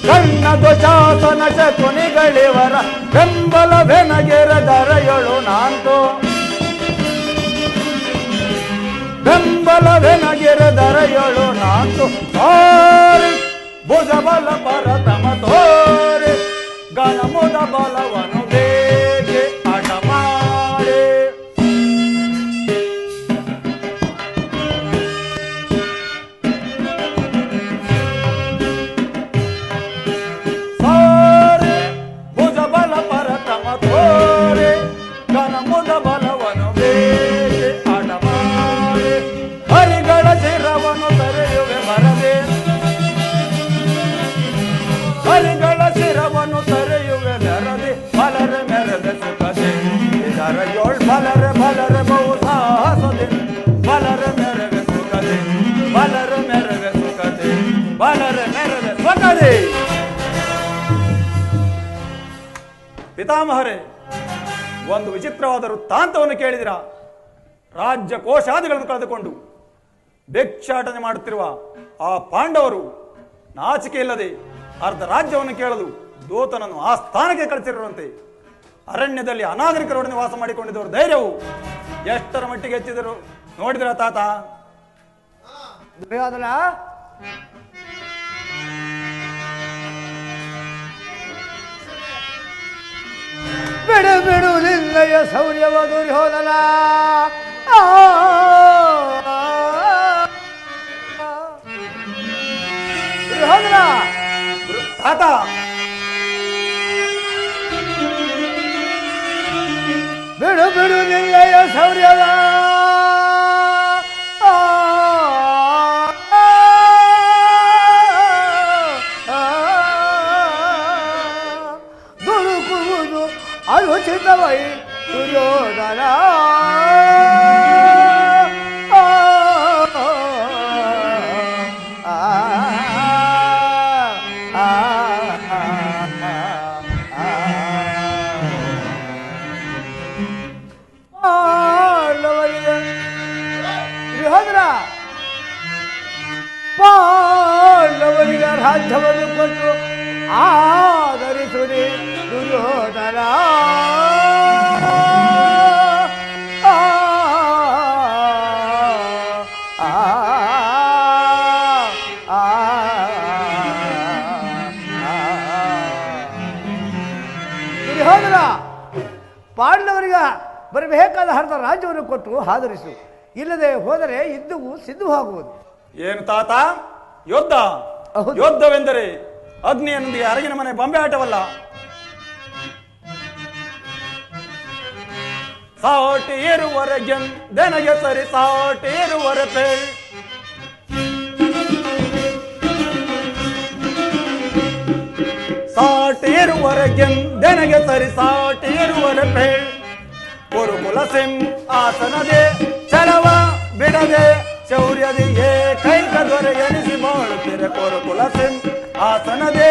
ಕರ್ಣ ದುಶಾಸನ ಶಕುನಿಗಳಿವರ ಬೆಂಬಲವೆನಗೆರ ದರೆಯೊಳು ನಾಂತು ಬೆಂಬಲವೆನಗೆರ ದರೆಯೊಳು ನಾಂತು ತೋರಿ ಭುಜಬಲ ಪರತಮ ತೋರಿ ಗಣಮುದ ಬಲವನು ಬೇಗೆ ಅಡ ಮಾಡಿ ಸಾರಿ ಭುಜಬಲ ಪರತಮ ತೋರಿ ಗಣಮುದ ಬಲವನು ಬೇಗೆ ಅಡ ಮಾಡಿ ಹರಿಗಳ ಶಿರವನ್ನು ತರೆಯುವೆ ಬರದೆ ಹರಿಗಳ ಶಿರವನ್ನು ತರೆಯುವೆ ಮೆರದೆ ಬಲರೆ ಮೆರದೆ ಸುಖದೆ ಇದರೆಯೋಳ್ ಬಲರೆ ಬಲರೆ ಬಹು ಸಾಹಸದೆ ಬಲರೆ ಮೆರವೆ ಸುಖದೆ ಬಲರೆ ಮೆರವೆ ಸುಖದೆ ಬಲರೆ ಮೆರವೆ ಸುಖದೆ. ಪಿತಾಮಹರೇ, ಒಂದು ವಿಚಿತ್ರವಾದ ವೃತ್ತಾಂತವನ್ನು ಕೇಳಿದಿರಾ? ರಾಜ್ಯ ಕೋಶಾದಿಗಳನ್ನು ಕಳೆದುಕೊಂಡು ಭಿಕ್ಷಾಟನೆ ಮಾಡುತ್ತಿರುವ ಆ ಪಾಂಡವರು ನಾಚಿಕೆ ಇಲ್ಲದೆ ಅರ್ಧ ರಾಜ್ಯವನ್ನು ಕೇಳಲು ದೂತನನ್ನು ಆ ಸ್ಥಾನಕ್ಕೆ ಕಳಿಸಿರುವಂತೆ ಅರಣ್ಯದಲ್ಲಿ ಅನಾಗರಿಕರೊಡನೆ ವಾಸ ಮಾಡಿಕೊಂಡಿದ್ದವರು ಧೈರ್ಯವು ಎಷ್ಟರ ಮಟ್ಟಿಗೆ ಹೆಚ್ಚಿದರು ನೋಡಿದ್ರ ತಾತ? ದುರ್ಯೋಧನ, ಬಿಡು ಬಿಡು ನಿನ್ನಯ ಶೌರ್ಯವ ದುರ್ಯೋಧನ. ದುರ್ಯೋಧನ, ತಾತ, ಬಿಡು ಬಿಡು ನಿನ್ನಯ ಶೌರ್ಯವ ದುಡುಕುವುದು ಅನುಚಿತವೈ ದುರ್ಯೋಧನ. ಪಾಂಡವರಿಗೆ ರಾಜ್ಯವನ್ನು ಕೊಟ್ಟು ಆದರಿಸುರಿ ದುರ್ಯೋಧನ. ದುರ್ಯೋಧನ, ಪಾಂಡವರಿಗೆ ಬರಬೇಕಾದ ಅರ್ಧ ರಾಜ್ಯವನ್ನು ಕೊಟ್ಟು ಆದರಿಸು, ಇಲ್ಲದೆ ಹೋದರೆ ಯುದ್ಧವು ಸಿದ್ಧವಾಗುವುದು. ಏನು ತಾತ, ಯುದ್ಧ? ಹೌದು. ಯುದ್ಧವೆಂದರೆ ಅಗ್ನಿಯೊಂದಿಗೆ ಅರಗಿನ ಮನೆ ಬೊಂಬೆ ಆಟವಲ್ಲ. ಸಾಟಿ ಇರುವರೆಗೆ ದೆನಗೆ ಸರಿ, ಸಾಟಿ ಇರುವರೆ ಸಾಟಿ ಇರುವರೆಗೆ ದೆನಗೆ ಸರಿ, ಸಾಟಿ ಇರುವರೆ ಕುರುಕುಲ ಸಿಂಹಾಸನದೆ ಛಲವ ಬಿಡದೆ ಶೌರ್ಯದಿಯೇ ಕೈಕ ದೊರೆ ಎನಿಸಿ ಬಾಳುತ್ತಿರೆ. ಕುರುಕುಲ ಸಿಂಹಾಸನದೆ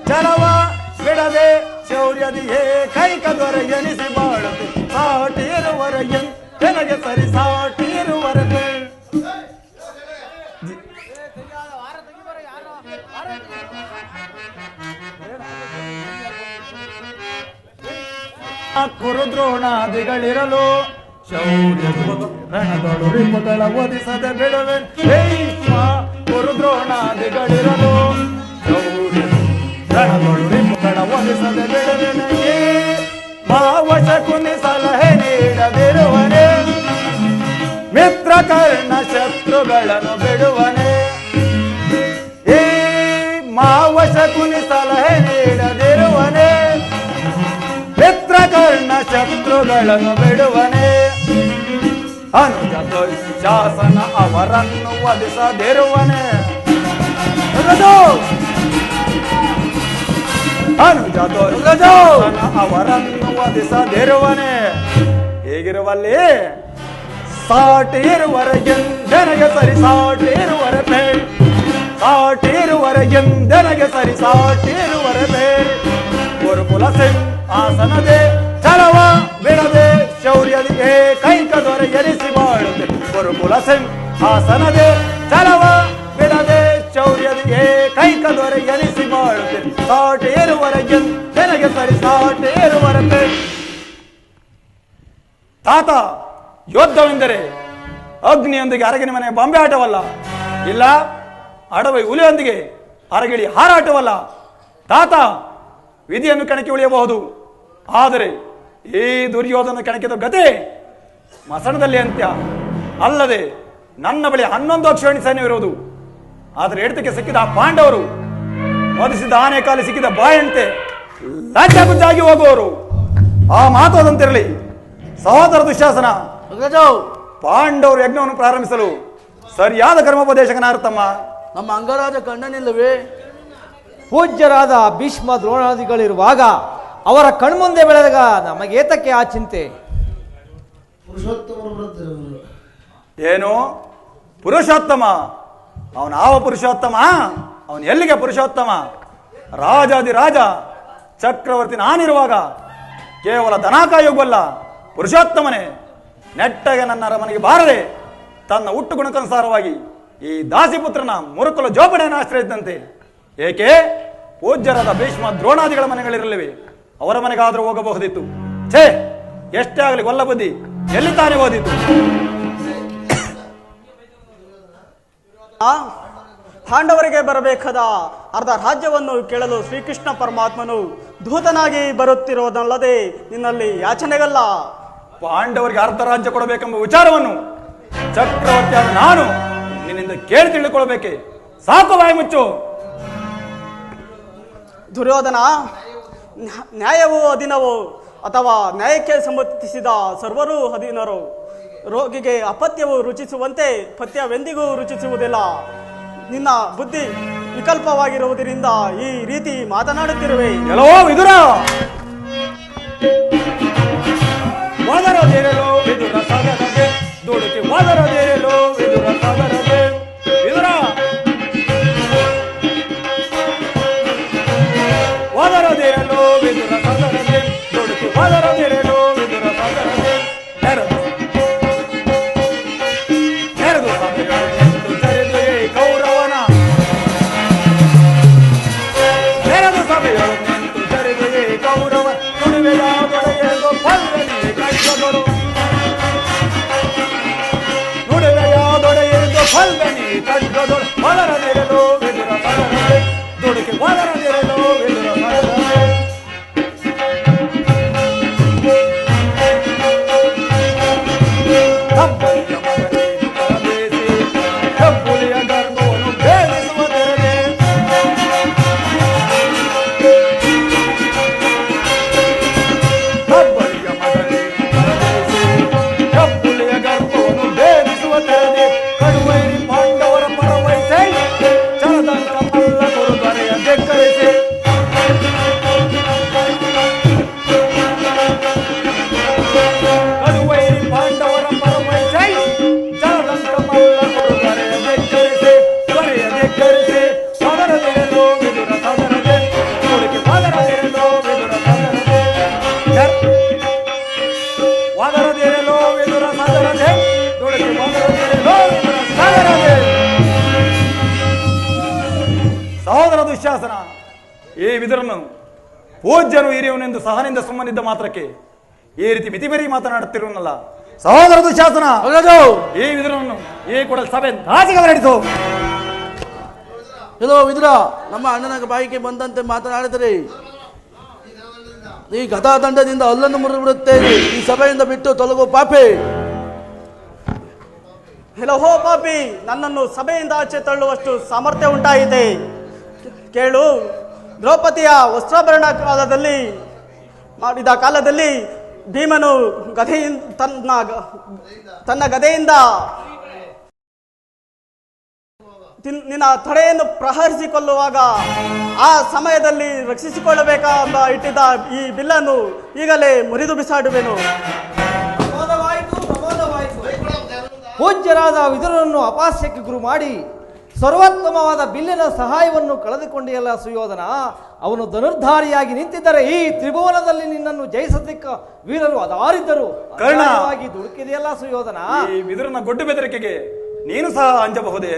ಛಲವ ಬಿಡದೆ ಶೌರ್ಯದಿಯೇ ಕೈಕ ದೊರೆ ಎನಿಸಿ ಬಾಳುತ್ತಿರೆ. ಸಾಟಿ ಇರುವರೆಗೆ ನನಗೆ ಸರಿ, ಸಾಟಿ ಇರುವರೆ ಕುರುದ್ರೋಣಾದಿಗಳಿರಲು ಶೌರ್ಯ ರಣದೊಳು ರಿಪುಗಳ ಒದಿಸದೆ ಬಿಡುವೆ. ಕುರುದ್ರೋಣಾದಿಗಳಿರಲು ಶೌರ್ಯ ರಣದೊಳು ರಿಪುಗಳ ಒದಿಸದೆ ಬಿಡುವೆ. ಮಾವಶಕುನಿ ಸಲಹೆ ನೀಡದಿರುವನೆ, ಮಿತ್ರ ಕರ್ಣ ಶತ್ರುಗಳನ್ನು ಬಿಡುವನೆ. ಈ ಮಾವಶಕುನಿ ಸಲಹೆ ನೀಡದಿರುವನೆ, ಮಿತ್ರ ಕರ್ಣ ಶತ್ರುಗಳನ್ನು ಬಿಡುವನೆ. ಅನುಜ ದುಶ್ಯಾಸನ ಅವರನ್ನು ವಧಿಸದಿರುವನೆ. ಅನುಜ ದುಶ್ಯಾಸನ ಅವರನ್ನು ವಧಿಸದಿರುವನೆ. ಹೀಗಿರುವಲ್ಲಿ ಸಾಟಿ ಇರುವರೆಗೆ ನನಗೆ ಸರಿ, ಸಾಟಿ ಇರುವರೆ ಬೇಡ. ಸಾಟಿ ಇರುವರೆಗೆ ನನಗೆ ಸರಿ, ಸಾಟಿ ಇರುವರೆ ಬೇಡ. ಗುರುಕುಲ ಸಿಂಹಾಸನದೆ ಛಲವ ಬಿಡದೆ ಶೌರ್ಯದಿಗೆ ಕೈಕ ದೊರೆ ಎನಿಸಿ ಬಾಳುತ್ತೆ. ಗುರುಕುಲ ಸಿಂಹಾಸನದೆ ಛಲವ ಬಿಡದೆ ಶೌರ್ಯದಿಗೆ ಕೈಕ ದೊರೆ ಎನಿಸಿ ಬಾಳುತ್ತೆ. ಸಾಟಿ ಇರುವರೆಗೆ ನನಗೆ ಸರಿ, ಸಾಟಿ ಇರುವರೆ ಬೇಡ. ತಾತ, ಯುದ್ಧವೆಂದರೆ ಅಗ್ನಿಯೊಂದಿಗೆ ಅರಗಿನ ಮನೆ ಬೊಂಬೆ ಆಟವಲ್ಲ, ಇಲ್ಲ ಅಡವೆ ಹುಲಿಯೊಂದಿಗೆ ಅರಗಿಳಿ ಹಾರಾಟವಲ್ಲ. ತಾತ, ವಿಧಿಯನ್ನು ಕಣಕ್ಕೆ ಉಳಿಯಬಹುದು, ಆದರೆ ಈ ದುರ್ಯೋಧನ ಕಣಕ್ಕಿದ ಗತಿ ಮಸಣದಲ್ಲಿ ಅಂತ್ಯ. ಅಲ್ಲದೆ ನನ್ನ ಬಳಿ 11 ಅಕ್ಷೋಹಿಣಿ ಸೈನ್ಯವಿರುವುದು. ಆದರೆ ಎಡತಕ್ಕೆ ಸಿಕ್ಕಿದ ಆ ಪಾಂಡವರು ವಧಿಸಿದ ಆನೆ ಕಾಲಿ ಸಿಕ್ಕಿದ ಬಾಯಂತೆ ಲಜ್ಜಾಗುಜ್ಜಾಗಿ ಹೋಗುವವರು. ಆ ಮಾತೋದಂತಿರಲಿ. ಸಹೋದರ ದುಶ್ಯಾಸನ, ಪಾಂಡವರು ಯಜ್ಞವನ್ನು ಪ್ರಾರಂಭಿಸಲು ಸರಿಯಾದ ಕರ್ಮೋಪದೇಶಕನಾರುತ್ತಮ್ಮ. ನಮ್ಮ ಅಂಗರಾಜ ಕಣ್ಣನಿಲ್ಲವೇ? ಪೂಜ್ಯರಾದ ಭೀಷ್ಮ ದ್ರೋಣಾದಿಗಳಿರುವಾಗ ಅವರ ಕಣ್ಮುಂದೆ ಬೆಳೆದಾಗ ನಮಗೇತಕ್ಕೆ ಆ ಚಿಂತೆ? ಏನು ಪುರುಷೋತ್ತಮ? ಅವನಾವ ಪುರುಷೋತ್ತಮ? ಅವನು ಎಲ್ಲಿಗೆ ಪುರುಷೋತ್ತಮ? ರಾಜಾದಿರಾಜ ಚಕ್ರವರ್ತಿ ನಾನಿರುವಾಗ ಕೇವಲ ದನಾಕಾಯೋಗವಲ್ಲ, ಪುರುಷೋತ್ತಮನೇ. ನೆಟ್ಟಗೆ ನನ್ನ ಅರಮನೆಗೆ ಬಾರದೆ ತನ್ನ ಹುಟ್ಟು ಗುಣಕ್ಕನುಸಾರವಾಗಿ ಈ ದಾಸಿಪುತ್ರನ ಮುರುಕುಲ ಜೋಪಡೆಯನ್ನು ಆಶ್ರಯಿಸಿದಂತೆ. ಏಕೆ? ಪೂಜ್ಯರಾದ ಭೀಷ್ಮ ದ್ರೋಣಾದಿಗಳ ಮನೆಗಳಿರಲಿವೆ, ಅವರ ಮನೆಗಾದರೂ ಹೋಗಬಹುದಿತ್ತು. ಛೇ, ಎಷ್ಟೇ ಆಗಲಿ ಗೊಲ್ಲ ಬುದ್ಧಿ ಎಲ್ಲಿ ತಾನೇ ಓದಿತ್ತು? ಪಾಂಡವರಿಗೆ ಬರಬೇಕಾದ ಅರ್ಧ ರಾಜ್ಯವನ್ನು ಕೇಳಲು ಶ್ರೀಕೃಷ್ಣ ಪರಮಾತ್ಮನು ದೂತನಾಗಿ ಬರುತ್ತಿರುವುದಲ್ಲದೆ ನಿನ್ನಲ್ಲಿ ಯಾಚನೆಗಲ್ಲ. ಪಾಂಡವರಿಗೆ ಅರ್ಧ ರಾಜ್ಯ ಕೊಡಬೇಕೆಂಬ ವಿಚಾರವನ್ನು ಚಕ್ರವರ್ತಿಯಾದ ನಾನು ನಿನ್ನಿಂದ ಕೇಳಿ ತಿಳಿದುಕೊಳ್ಳಬೇಕೆ? ಸಾಕು, ಬಾಯಿ ಮುಚ್ಚು. ದುರ್ಯೋಧನ, ನ್ಯಾಯವೋ ಅಧೀನವೋ ಅಥವಾ ನ್ಯಾಯಕ್ಕೆ ಸಂಬಂಧಿಸಿದ ಸರ್ವರೂ ಅಧೀನರು. ರೋಗಿಗೆ ಅಪತ್ಯವು ರುಚಿಸುವಂತೆ ಪಥ್ಯವೆಂದಿಗೂ ರುಚಿಸುವುದಿಲ್ಲ. ನಿನ್ನ ಬುದ್ಧಿ ವಿಕಲ್ಪವಾಗಿರುವುದರಿಂದ ಈ ರೀತಿ ಮಾತನಾಡುತ್ತಿರುವೆ. ಎಲ್ಲೋ ವಿದುರ, ವಾದರದೇರಲು ವಿದುರ ಸಾಗರದೆ ದುಡುಕಿ ವಾದರದೇರಲು ವಿದುರ ಸಾಗರದೆ. ವಿದುರ, ವಾದರದೇರಲು ವಿದುರ ಸಾಗರದೆ ದುಡುಕಿ ವಾದರದೇರಲು ವಿದುರ ಸಾಗರದೆ. ನೆರೆದು ಸಭೆಯೊಳಗೆಂದು ಚರಿದು ಈ ಕೌರವನ ನೆರೆದು ಸಭೆಯೊಳಗೆಂದು ಚರಿದು ಈ ಕೌರವ ನುಡಿವೆಯ ದೊಡೆಯದು ಪಲ್ವನಿ ಕಟ್ಟದರು. ನುಡಿವೆಯ ದೊಡೆಯದು ಪಲ್ವನಿ ಕಟ್ಟದೊಳು ಒದರದಿರಲು ವಿದುರ ಸಾಗರದೆ ದುಡುಕಿ ಒದರದಿರಲು ವಿದುರ ಸಾಗರದೆ. ಕಬ್ಬಲಿಯ ಮಗನೇನು ತರಬೇಸಿ ಕಬ್ಬುಲಿಯ ಗರ್ಭವನ್ನು ಭೇದಿಸುವ ತೆರದೆ. ಕಬ್ಬಲಿಯ ಮಗನೇನು ತರಬೇಸಿ ಕಬ್ಬುಲಿಯ ಗರ್ಭವನ್ನು ಭೇದಿಸುವ ತೆರದೆ. ಕಡುವೈರಿ ಪಾಂಡವರ ಪರವಹಿಸಿ ಚರದಂಕ ಮಲ್ಲ ಗುರುದರೆಯ ಧಿಕ್ಕರಿಸಿ. ಕಡುವೈರಿ ಪಾಂಡವರ ಪರವಹಿಸಿ ಚರದಂಕ ಮಲ್ಲ ಗುರುದರೆಯ ಧಿಕ್ಕರಿಸಿ ದೊರೆಯ ಧಿಕ್ಕರಿಸಿ. ಸದರದಿರಲು ವಿದುರ ಸದರದೆ ನುಡುಕಿ ವಾದರದಿರಲು ವಿದುರ ಸದರದೆ. ವಾದರದಿರಲು ವಿದುರ ಸದರದೆ ನುಡುಕಿ ವಾದರದಿರಲು ವಿದುರ ಸದರದೆ. ಸಹೋದರ ದುಶ್ಯಾಸನ, ಈ ವಿದುರನು ಪೂಜ್ಯನು ಹಿರಿಯವನೆಂದು ಸಹನಿಂದ ಸುಮ್ಮನಿದ್ದ ಮಾತ್ರಕ್ಕೆ ಈ ರೀತಿ ಮಿತಿಮೀರಿ ಮಾತನಾಡುತ್ತಿರುವನಲ್ಲ. ಸಹೋದರ ದುಶ್ಯಾಸನ, ಈ ವಿದುರನನ್ನು ಈ ಕೂಡಲೇ ಸಭೆ ರಾಜಿಗೆ ನಡೆಸು. ಎಲ್ಲೋ ವಿದುರ, ನಮ್ಮ ಅಣ್ಣನ ಬಾಯಿಗೆ ಬಂದಂತೆ ಮಾತನಾಡಿದರೆ ಈ ಗದಾದಂಡದಿಂದ ಹಲ್ಲನ್ನು ಮುರಿದುಬಿಡುತ್ತೇನೆ. ಈ ಸಭೆಯಿಂದ ಬಿಟ್ಟು ತೊಲಗು ಪಾಪೆ. ಹೋ ಪಾಪಿ, ನನ್ನನ್ನು ಸಭೆಯಿಂದ ಆಚೆ ತಳ್ಳುವಷ್ಟು ಸಾಮರ್ಥ್ಯ ಉಂಟಾಯಿತೆ. ಕೇಳು, ದ್ರೌಪದಿಯ ವಸ್ತ್ರಾಭರಣ ಮಾಡಿದ ಕಾಲದಲ್ಲಿ ಭೀಮನು ತನ್ನ ಗದೆಯಿಂದ ನಿನ್ನ ತೊಡೆಯನ್ನು ಪ್ರಹರಿಸಿಕೊಳ್ಳುವಾಗ ಆ ಸಮಯದಲ್ಲಿ ರಕ್ಷಿಸಿಕೊಳ್ಳಬೇಕೆಂಬ ಇಟ್ಟಿದ್ದ ಈ ಬಿಲ್ಲನ್ನು ಈಗಲೇ ಮುರಿದು ಬಿಸಾಡುವೆನು. ಪೂಜ್ಯರಾದ ವಿದುರನನ್ನು ಅಪಾಸ್ಯಕ್ಕೆ ಗುರು ಮಾಡಿ ಸರ್ವೋತ್ತಮವಾದ ಬಿಲ್ಲಿನ ಸಹಾಯವನ್ನು ಕಳೆದುಕೊಂಡಿಯಲ್ಲ ಸುಯೋಧನ. ಅವನು ಧನುರ್ಧಾರಿಯಾಗಿ ನಿಂತಿದ್ದರೆ ಈ ತ್ರಿಭುವನದಲ್ಲಿ ನಿನ್ನನ್ನು ಜಯಿಸದಿಕ್ಕ ವೀರರು ಅದಾರಿದ್ದರು. ಕರ್ಣವಾಗಿ ದುಡುಕಿದೆಯಲ್ಲ ಸುಯೋಧನ. ಈ ವಿದುರನ ಗೊಡ್ಡು ಬೆದರಿಕೆಗೆ ನೀನು ಸಹ ಅಂಜಬಹುದೇ?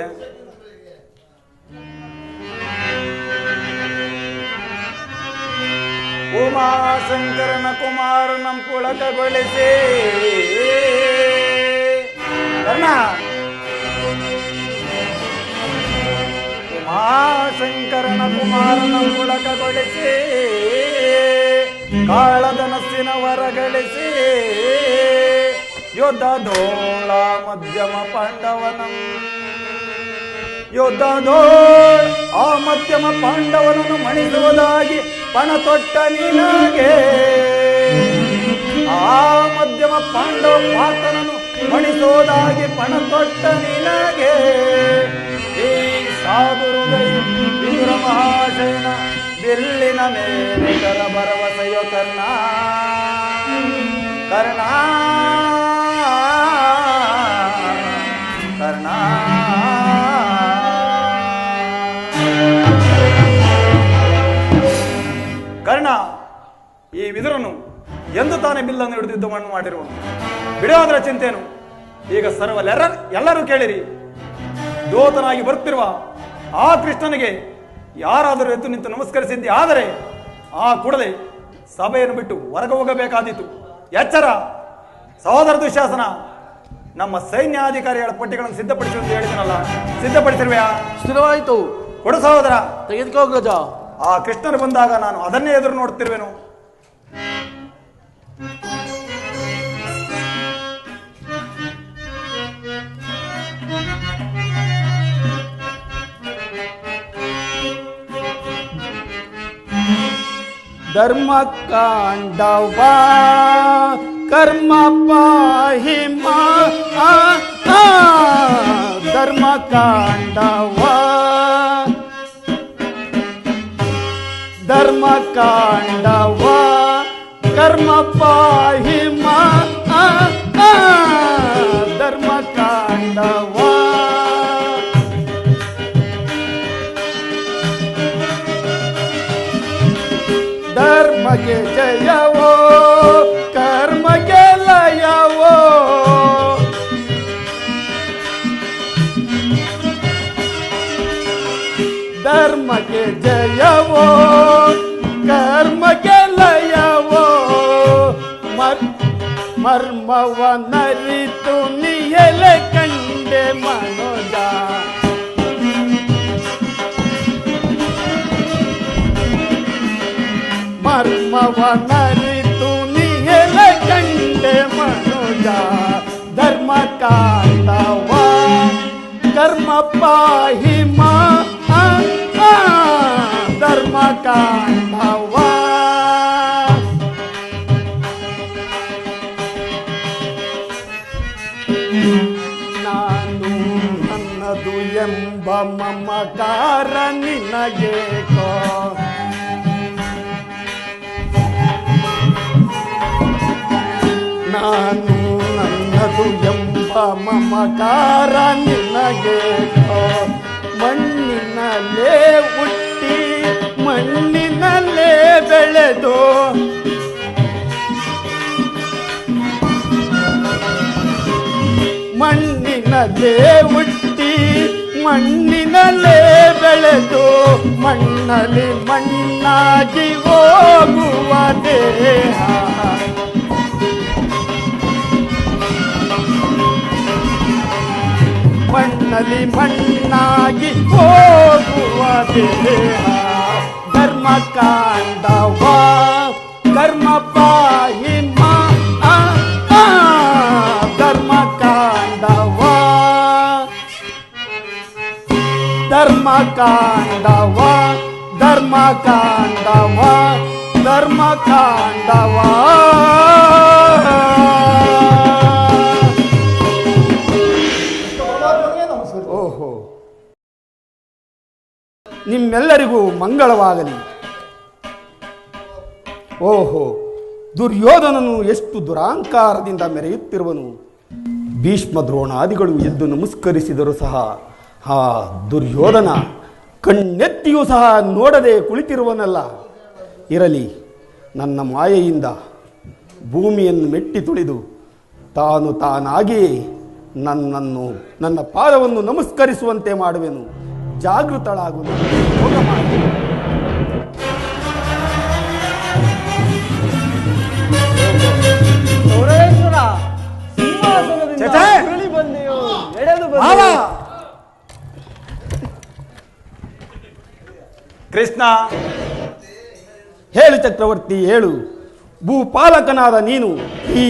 ಉಮಾಶಂಕರನ ಕುಮಾರನಂ ಪುಳಕಗೊಳಿಸಿ ಕರ್ಣ, ಉಮಾಶಂಕರನ ಕುಮಾರನಂ ಪುಳಕಗೊಳಿಸಿ ಕಾಳಧನಸ್ಸಿನ ವರಗಳಿಸಿ ಯುದ್ಧದೋಳ ಮಧ್ಯಮ ಪಾಂಡವನಂ ಯುದ್ಧದೋಳ ಆ ಮಧ್ಯಮ ಪಾಂಡವನನ್ನು ಮಣಿಸುವುದಾಗಿ ಪಣ ತೊಟ್ಟ ನಿನಗೆ. ಆ ಮಧ್ಯಮ ಪಾಂಡವ ಪಾತ್ರನನ್ನು ಮಣಿಸುವುದಾಗಿ ಪಣ ತೊಟ್ಟ ನಿನಗೆ. ಈ ಸಾಧು ಹೃದಯ ವಿದುರ ಮಹಾಶಯನ ಬಿಲ್ಲಿನ ಮೇಲೆ ಕರ ಭರವಸೆಯೋ ಕರ್ಣ ಕರ್ಣ ಕರ್ಣ. ಕರ್ಣ, ಈ ವಿದುರನು ಎಂದು ತಾನೇ ಬಿಲ್ಲನ್ನು ಹಿಡಿದು ಯುದ್ಧವನ್ನು ಮಾಡಿರುವನು. ಬಿಡುವುದರ ಚಿಂತೆಯನ್ನು ಈಗ ಎಲ್ಲರೂ ಕೇಳಿರಿ. ದೂತನಾಗಿ ಬರುತ್ತಿರುವ ಆ ಕೃಷ್ಣನಿಗೆ ಯಾರಾದರೂ ಎದ್ದು ನಿಂತು ನಮಸ್ಕರಿಸಿದ್ದೆ ಆದರೆ ಆ ಕೂಡಲೇ ಸಭೆಯನ್ನು ಬಿಟ್ಟು ಹೊರಗೆ ಹೋಗಬೇಕಾದೀತು. ಎಚ್ಚರ ಸಹೋದರ ದುಶ್ಯಾಸನ, ನಮ್ಮ ಸೈನ್ಯಾಧಿಕಾರಿಗಳ ಪಟ್ಟಿಗಳನ್ನು ಸಿದ್ಧಪಡಿಸಿ ಅಂತ ಹೇಳಿದನಲ್ಲ, ಸಿದ್ಧಪಡಿಸಿರುವೆಯಾ? ಸ್ಥಿರವಾಯಿತು. ಕೊಡು ಸಹೋದರ. ತೆಗೆದುಕೋ ಗಜ. ಆ ಕೃಷ್ಣರು ಬಂದಾಗ ನಾನು ಅದನ್ನೇ ಎದುರು ನೋಡ್ತಿರುವೆನು. ಧರ್ಮ ಕಾಂಡವ ಕರ್ಮ ಪಾಹಿ ಮಾ ಧರ್ಮ ಕಾಂಡವ ಧರ್ಮ ಕಾಂಡವ ಕರ್ಮ ಪಾಹಿ ಮಾ ಧರ್ಮ ಕಾಂಡವ ಧರ್ಮಗೆ ಜಯವೋ ಕರ್ಮಗೆ ಲಯವೋ ಧರ್ಮಗೆ ಜಯವೋ ಕರ್ಮಗೆ ಲಯವೋ ಮರ್ಮವ ನರಿತು ನಿಯಲೆ ಕಂಡೆ ಮನೋಜ ಮರ್ಮವ ನರಿತು ನಿಯಲ ಕಂಡೆ ಮನುಜ ಧರ್ಮ ಕಾಂಡವ ಕರ್ಮ ಪಾಹಿ ಮಾ ಧರ್ಮ ಕಾಂಡವ ನಾನು ನನ್ನದು ಎಂಬ ಮಮಕಾರ ನಿನಗೆ ಕೋ ನಾನು ನನ್ನದು ಎಂಬ ಮಮಕಾರ ನಿನಗೆ ಮಣ್ಣಿನಲ್ಲೇ ಹುಟ್ಟಿ ಮಣ್ಣಿನಲ್ಲೇ ಬೆಳೆದು ಮಣ್ಣಿನಲ್ಲೇ ಹುಟ್ಟಿ ಮಣ್ಣಿನಲ್ಲೇ ಬೆಳೆದು ಮಣ್ಣಲ್ಲಿ ಮಣ್ಣಾಗಿ ಹೋಗುವ ದೇಹ ಮಣ್ಣಲ್ಲಿ ಮಣ್ಣಾಗಿ ಹೋಗುವ ದೇಹ ಧರ್ಮ ಕಾಂಡವ ಕರ್ಮ ಪಾಹಿ ಮಾ ಧರ್ಮ ಕಾಂಡವ ಧರ್ಮ ಕಾಂಡವ ಧರ್ಮ ಕಾಂಡವ ಧರ್ಮ ಕಾಂಡವ ಓಹೋ ನಿಮ್ಮೆಲ್ಲರಿಗೂ ಮಂಗಳವಾಗಲಿ. ಓಹೋ ದುರ್ಯೋಧನನು ಎಷ್ಟು ದುರಾಂಕಾರದಿಂದ ಮೆರೆಯುತ್ತಿರುವನು. ಭೀಷ್ಮ ದ್ರೋಣಾದಿಗಳು ಎದ್ದು ನಮಸ್ಕರಿಸಿದರೂ ಸಹ ಆ ದುರ್ಯೋಧನ ಕಣ್ಣೆತ್ತಿಯೂ ಸಹ ನೋಡದೆ ಕುಳಿತಿರುವನಲ್ಲ. ಇರಲಿ, ನನ್ನ ಮಾಯೆಯಿಂದ ಭೂಮಿಯನ್ನು ಮೆಟ್ಟಿ ತುಳಿದು ತಾನಾಗಿಯೇ ನನ್ನ ಪಾದವನ್ನು ನಮಸ್ಕರಿಸುವಂತೆ ಮಾಡುವೆನು. ಜಾಗೃತಳಾಗುವುದು ಯೋಗ ಮಾಡಿ. ಸೌರೇಶ್ವರ ಸಿಂಹಾಸನದಿಂದ ಉರುಳಿ ಬಂದೆಯೋ ಎಳೆದು ಬಂದೆಯೋ? ಕೃಷ್ಣ ಹೇಳು ಚಕ್ರವರ್ತಿ, ಹೇಳು. ಭೂಪಾಲಕನಾದ ನೀನು ಈ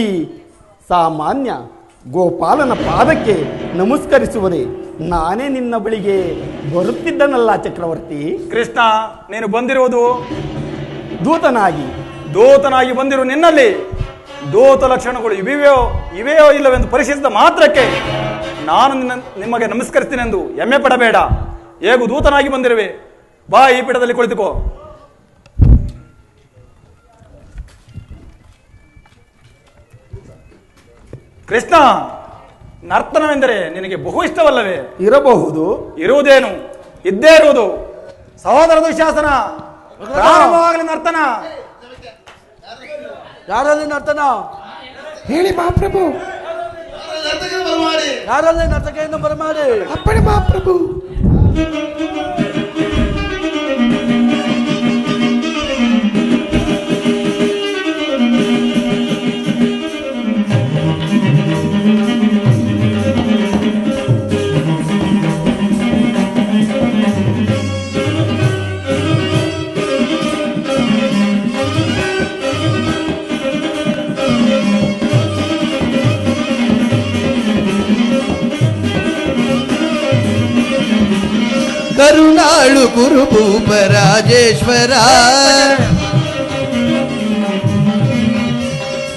ಸಾಮಾನ್ಯ ಗೋಪಾಲನ ಪಾದಕ್ಕೆ ನಮಸ್ಕರಿಸುವುದೇ ನಾನೇ ನಿನ್ನ ಬಳಿಗೆ ಬರುತ್ತಿದ್ದನಲ್ಲ ಚಕ್ರವರ್ತಿ. ಕೃಷ್ಣ, ನೀನು ಬಂದಿರುವುದು ದೂತನಾಗಿ ಬಂದಿರುವ ನಿನ್ನಲ್ಲಿ ದೂತ ಲಕ್ಷಣಗಳು ಇವೆಯೋ ಇಲ್ಲವೆಂದು ಪರಿಶೀಲಿಸಿದ ಮಾತ್ರಕ್ಕೆ ನಾನು ನಿಮಗೆ ನಮಸ್ಕರಿಸ್ತೀನೆಂದು ಹೆಮ್ಮೆ ಪಡಬೇಡ. ಹೇಗೂ ದೂತನಾಗಿ ಬಂದಿರುವೆ. ಬಾ, ಈ ಪೀಠದಲ್ಲಿ ಕುಳಿತುಕೋ. ಕೃಷ್ಣ, ನರ್ತನವೆಂದರೆ ನಿನಗೆ ಬಹು ಇಷ್ಟವಲ್ಲವೇ? ಇರಬಹುದು. ಇರುವುದೇನು, ಇದ್ದೇ ಇರುವುದು. ಸಹೋದರ ದುಶ್ಯಾಸನ, ಪ್ರಾರಂಭವಾಗಲಿ ನರ್ತನ. ಯಾರಲ್ಲಿ ನರ್ತನ? ಹೇಳಿ ಮಹಾಪ್ರಭು. ಯಾರಲ್ಲಿ ನರ್ತಕೆಯನ್ನು ಬರಮಾಡಿ? ಅಪ್ಪಣೆ ಮಹಾಪ್ರಭು. ಕರುಣಾಳು ಕುರುಭೂಪ ರಾಜೇಶ್ವರ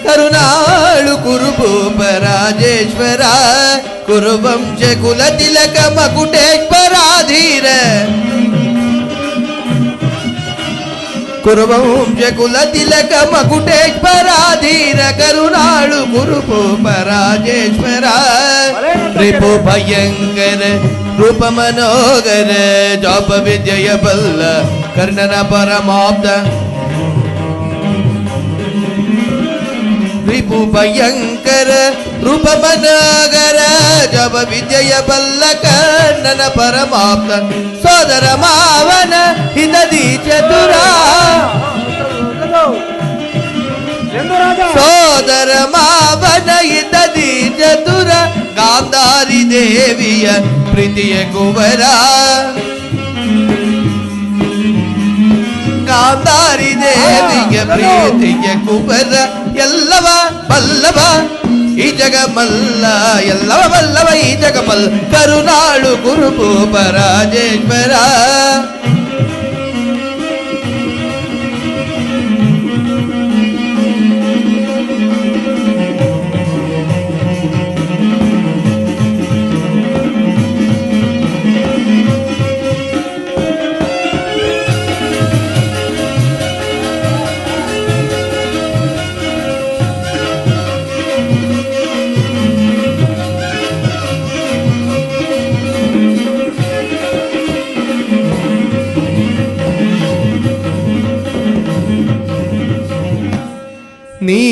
ಕರುಣಾಳು ಕುರುಭೂಪ ರಾಜೇಶ್ವರ ಕುರುವಂಶ ಕುಲ ತಿಲಕ ಮಕುಟೇಶ್ವರಾಧೀರ ಕುರುವಂಶ ಕುಲ ತಿಲಕ ಮಕುಟೇಶ್ವರಾಧೀರ ಕರುಣಾಳು ಕುರುಭೂಪ ರಾಜೇಶ್ವರ ರಿಪು ಭಯಂಕರ ರೂಪ ಮನೋಗರ ಜಾಪ ವಿದ್ಯೆಯ ಬಲ್ಲ ಕರ್ಣನ ಪರಮಾಪ್ತ ರಿಪು ಭಯಂಕರ ರೂಪ ಮನೋಗರ ಜಾಪ ವಿದ್ಯೆಯ ಬಲ್ಲ ಕರ್ಣನ ಪರಮಾಪ್ತ ಸೋದರ ಮಾವನ ಹಿತದಿ ಚತುರ ಸೋದರ ಮಾವನ ಹಿತದಿ ಚತುರ ಗಾಂಧಾರಿ ದೇವಿಯ ಪ್ರೀತಿಯ ಕುವರ ಗಾಂಧಾರಿ ದೇವಿಯ ಪ್ರೀತಿಯ ಕುವರ ಎಲ್ಲವ ಬಲ್ಲವ ಈ ಜಗ ಮಲ್ಲ ಎಲ್ಲವ ಬಲ್ಲವ ಈ ಜಗ ಮಲ್ಲ ಕರುಣಾಳು ಕುರುಭೂಪ ರಾಜೇಶ್ವರ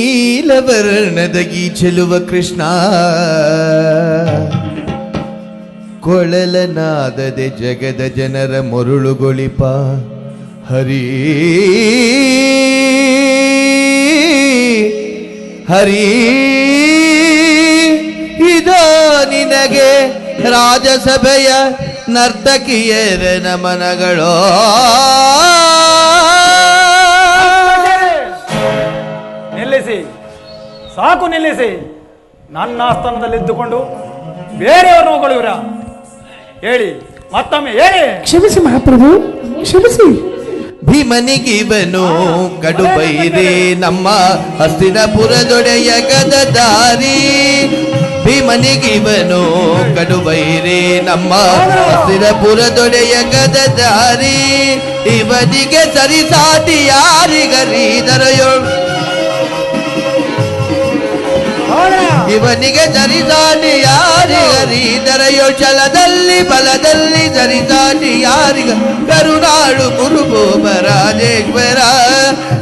ನೀಲವರ್ಣದ ಗೀಚಲುವ ಕೃಷ್ಣ ಕೊಳಲನಾದದೆ ಜಗದ ಜನರ ಮೊರುಳುಗೊಳಿಪ ಹರಿ ಹರಿ ಇದೋ ನಿನಗೆ ರಾಜಸಭೆಯ ನರ್ತಕಿಯರ ನಮನಗಳೋ ನಿಲ್ಲಿಸಿ, ಸಾಕು ನಿಲ್ಲಿಸಿ. ನನ್ನ ಆಸ್ಥಾನದಲ್ಲಿದ್ದುಕೊಂಡು ಬೇರೆಯವರು ಹೊಗಳುವಿರ? ಹೇಳಿ, ಮತ್ತೊಮ್ಮೆ ಹೇಳಿ. ಕ್ಷಮಿಸಿ ಮಹಾಪ್ರಭು, ಕ್ಷಮಿಸಿ. ಭೀಮನಿಗಿವನು ಕಡುಬೈರೆ ನಮ್ಮ ಹಸ್ತಿನಪುರದೊಡೆಯ ಗದದಾರಿ. ಭೀಮನಿಗಿವನು ಕಡುಬೈರೆ ನಮ್ಮ ಹಸ್ತಿನಪುರದೊಡೆಯ ಗದದಾರಿ. ಇವನಿಗೆ ಸರಿಸಾಟಿ ಯಾರಿಗರಿದರೆಯೋಳು, ಇವನಿಗೆ ಸರಿಸಾಟಿ ಯಾರಿಗರಿದರೆಯೋ. ಛಲದಲ್ಲಿ ಬಲದಲ್ಲಿ ಸರಿಸಾಟಿ ಯಾರಿಗ ಕರುಣಾಳು ಕುರುಭೂಪ ರಾಜೇಶ್ವರ.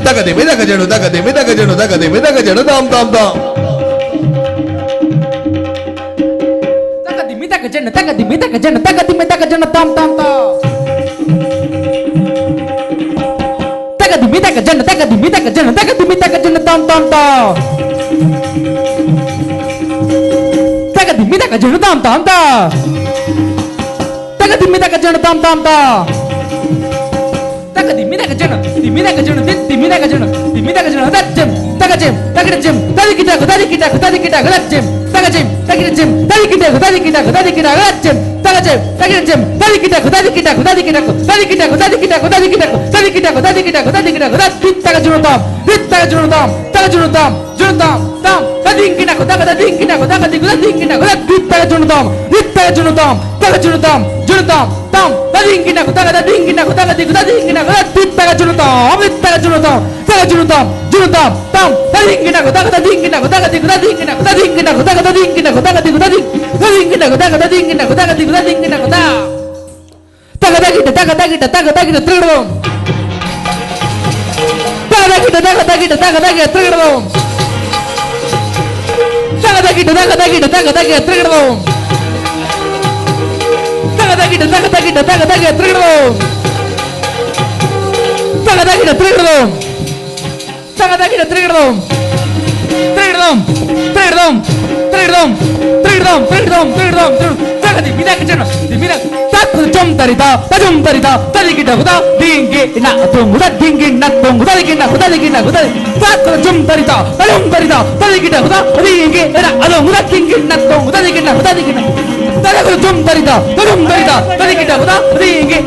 ತಗದೆ ಮಿದಗ ಜಣು ತಗದೆ ಮಿದಗ ಜಣು ತಗದೆ ಮಿದಗ ಜಣು ತಾಮ್ ತಾಮ್ ತಾಮ್. ತಗದಿ ಮಿದಗ ಜಣ ತಗದಿ ಮಿದಗ ಜಣ ತಗದಿ ಮಿದಗ ಜಣ ತಾಮ್ ತಾಮ್ ತಾಮ್. ತಗದಿ ಮಿದಗ ಜಣ ತಗದಿ ಮಿದಗ ಜಣ ತಗದಿ ಮಿದಗ ಜಣ ತಾಮ್ ತಾಮ್ ತಾಮ್. ತಗದಿ ಮಿದಗ ಜಣ ತಾಮ್ ತಾಮ್ ತಾಮ್. ತಗದಿ ಮಿದಗ ಜಣ ತಾಮ್ ತಾಮ್ ತಾಮ್. ತಗದಿ ಮಿದಗ ಜಣ ದಿ ಮಿದಗ ಜಣ ದಿ ಮಿದಗ ಜಣ ದಿ ಮಿದಗ ಜಣ ದಜ್ಜಂ ತಗಜಂ ತಗಡಜಂ ತದಿಕಿಟ ತದಿಕಿಟ ತದಿಕಿಟ ಗಲಜ್ಜಂ ತಗಜಂ ತಗಿಡಜಂ ತದಿಕಿಟ ತದಿಕಿಟ ತದಿಕಿಟ ಗಲಜ್ಜಂ ತಗಜಂ ತಗಿಡಜಂ ತದಿಕಿಟ ತದಿಕಿಟ ತದಿಕಿಟ ತದಿಕಿಟ ತದಿಕಿಟ ತದಿಕಿಟ ತದಿಕಿಟ ತದಿಕಿಟ ತದಿಕಿಟ ಗಲಜ್ಜಿತ್ತಗ ಜುಣತಾಂ ವಿತ್ತಗ ಜುಣತಾಂ ತಗ ಜುಣತಾಂ ಜುಣತಾಂ ತಾಂ ತದಿಂಕಿಟ ತಗದ ದಿಂಕಿಟ ತಗದಿ ಗಲದಿಂಕಿಟ ಗಲಜ್ಜಿತ್ತಗ ಜುಣತಾಂ ವಿತ್ತಗ ಜುಣತಾಂ ತಗ ಜುಣತಾಂ ಜುಣತಾಂ ತಾಂ ತದಿಂಕಿಟ ತಗದ ದಿಂಕಿಟ ತಗದಿ ಗಲದಿಂಕಿಟ ಗಲಜ್ಜಿತ್ತಗ ಜುಣತಾಂ ವಿತ್ತಗ ಜುಣತಾಂ ತಗ ಜುಣತಾಂ ಜುಣತಾಂ ತಾಂ ತದಿಂಕಿಟ ತಗದ ದಿಂಕಿಟ ತಗದಿ ಗಲದಿಂಕಿಟ ತದಿಂಕಿಟ ತಗದ ದಿಂಕಿಟ ತಗದಿ ಗಲದಿಂಕಿಟ ತಗದ ದಿಂಕಿಟ ತಗದಿ ಗಲದಿಂಕಿಟ ತಗದಗಿಟ ತಗದಗಿಟ ತಗದಗಿಟ ತಿರುಗಡು. ತಗದಗಿಟ ತಗದಗಿಟ ತಗದಗಿಟ ತಿರುಗಡು. ತಗದಗಿಟ ತಗದಗಿಟ ತಗದಗಿಟ ತಿರುಗಡು. ತಗದಗಿಟ ತಗದಗಿಟ ತಗದಗಿಟ ತಿರುಗಡು. ತಗದಗಿಟ ತಿರುಗಡು. ತಗದಗಿಟ ತಿರುಗಡು. ತಿರುಗಡು ತಿರುಗಡು ತಿರುಗಡು ತಿರುಗಡು ತಿರುಗಡು ತಿರುಗಡು ತಗದಿ ಮಿದಗ ಜಣ ದಿ ಮಿದಗ ತತ್ ಜಂ ತರಿತ ತಜಂ ತರಿತ ತದಿಗಿಟ ಹುದ ದಿಂಗಿ ನ ತುಂಗುದ ದಿಂಗಿ ನ ತುಂಗುದ ದಿಂಗಿ ನ ಹುದ ದಿಂಗಿ ನ ಹುದ ತತ್ ಜಂ ತರಿತ ತಜಂ ತರಿತ ತದಿಗಿಟ ಹುದ ದಿಂಗಿ ನ ಅದು ಹುದ ದಿಂಗಿ ನ ತುಂಗುದ ದಿಂಗಿ ನ ಹುದ ದಿಂಗಿ ನ ತದಗ ಜಂ ತರಿತ ತಜಂ ತರಿತ ತದಿಗಿಟ ಹುದ ದಿಂಗಿ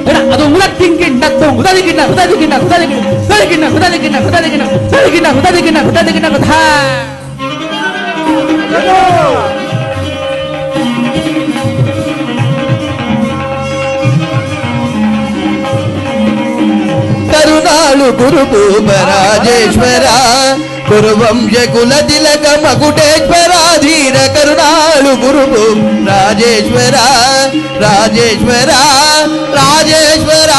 కరుణాళు గురు భూపరాజేశ్వర కురువంశ కుల తిలక మకుటేశ్వర ధీర కరుణాళు గురు రాజేశ్వర రాజేశ్వర రాజేశ్వర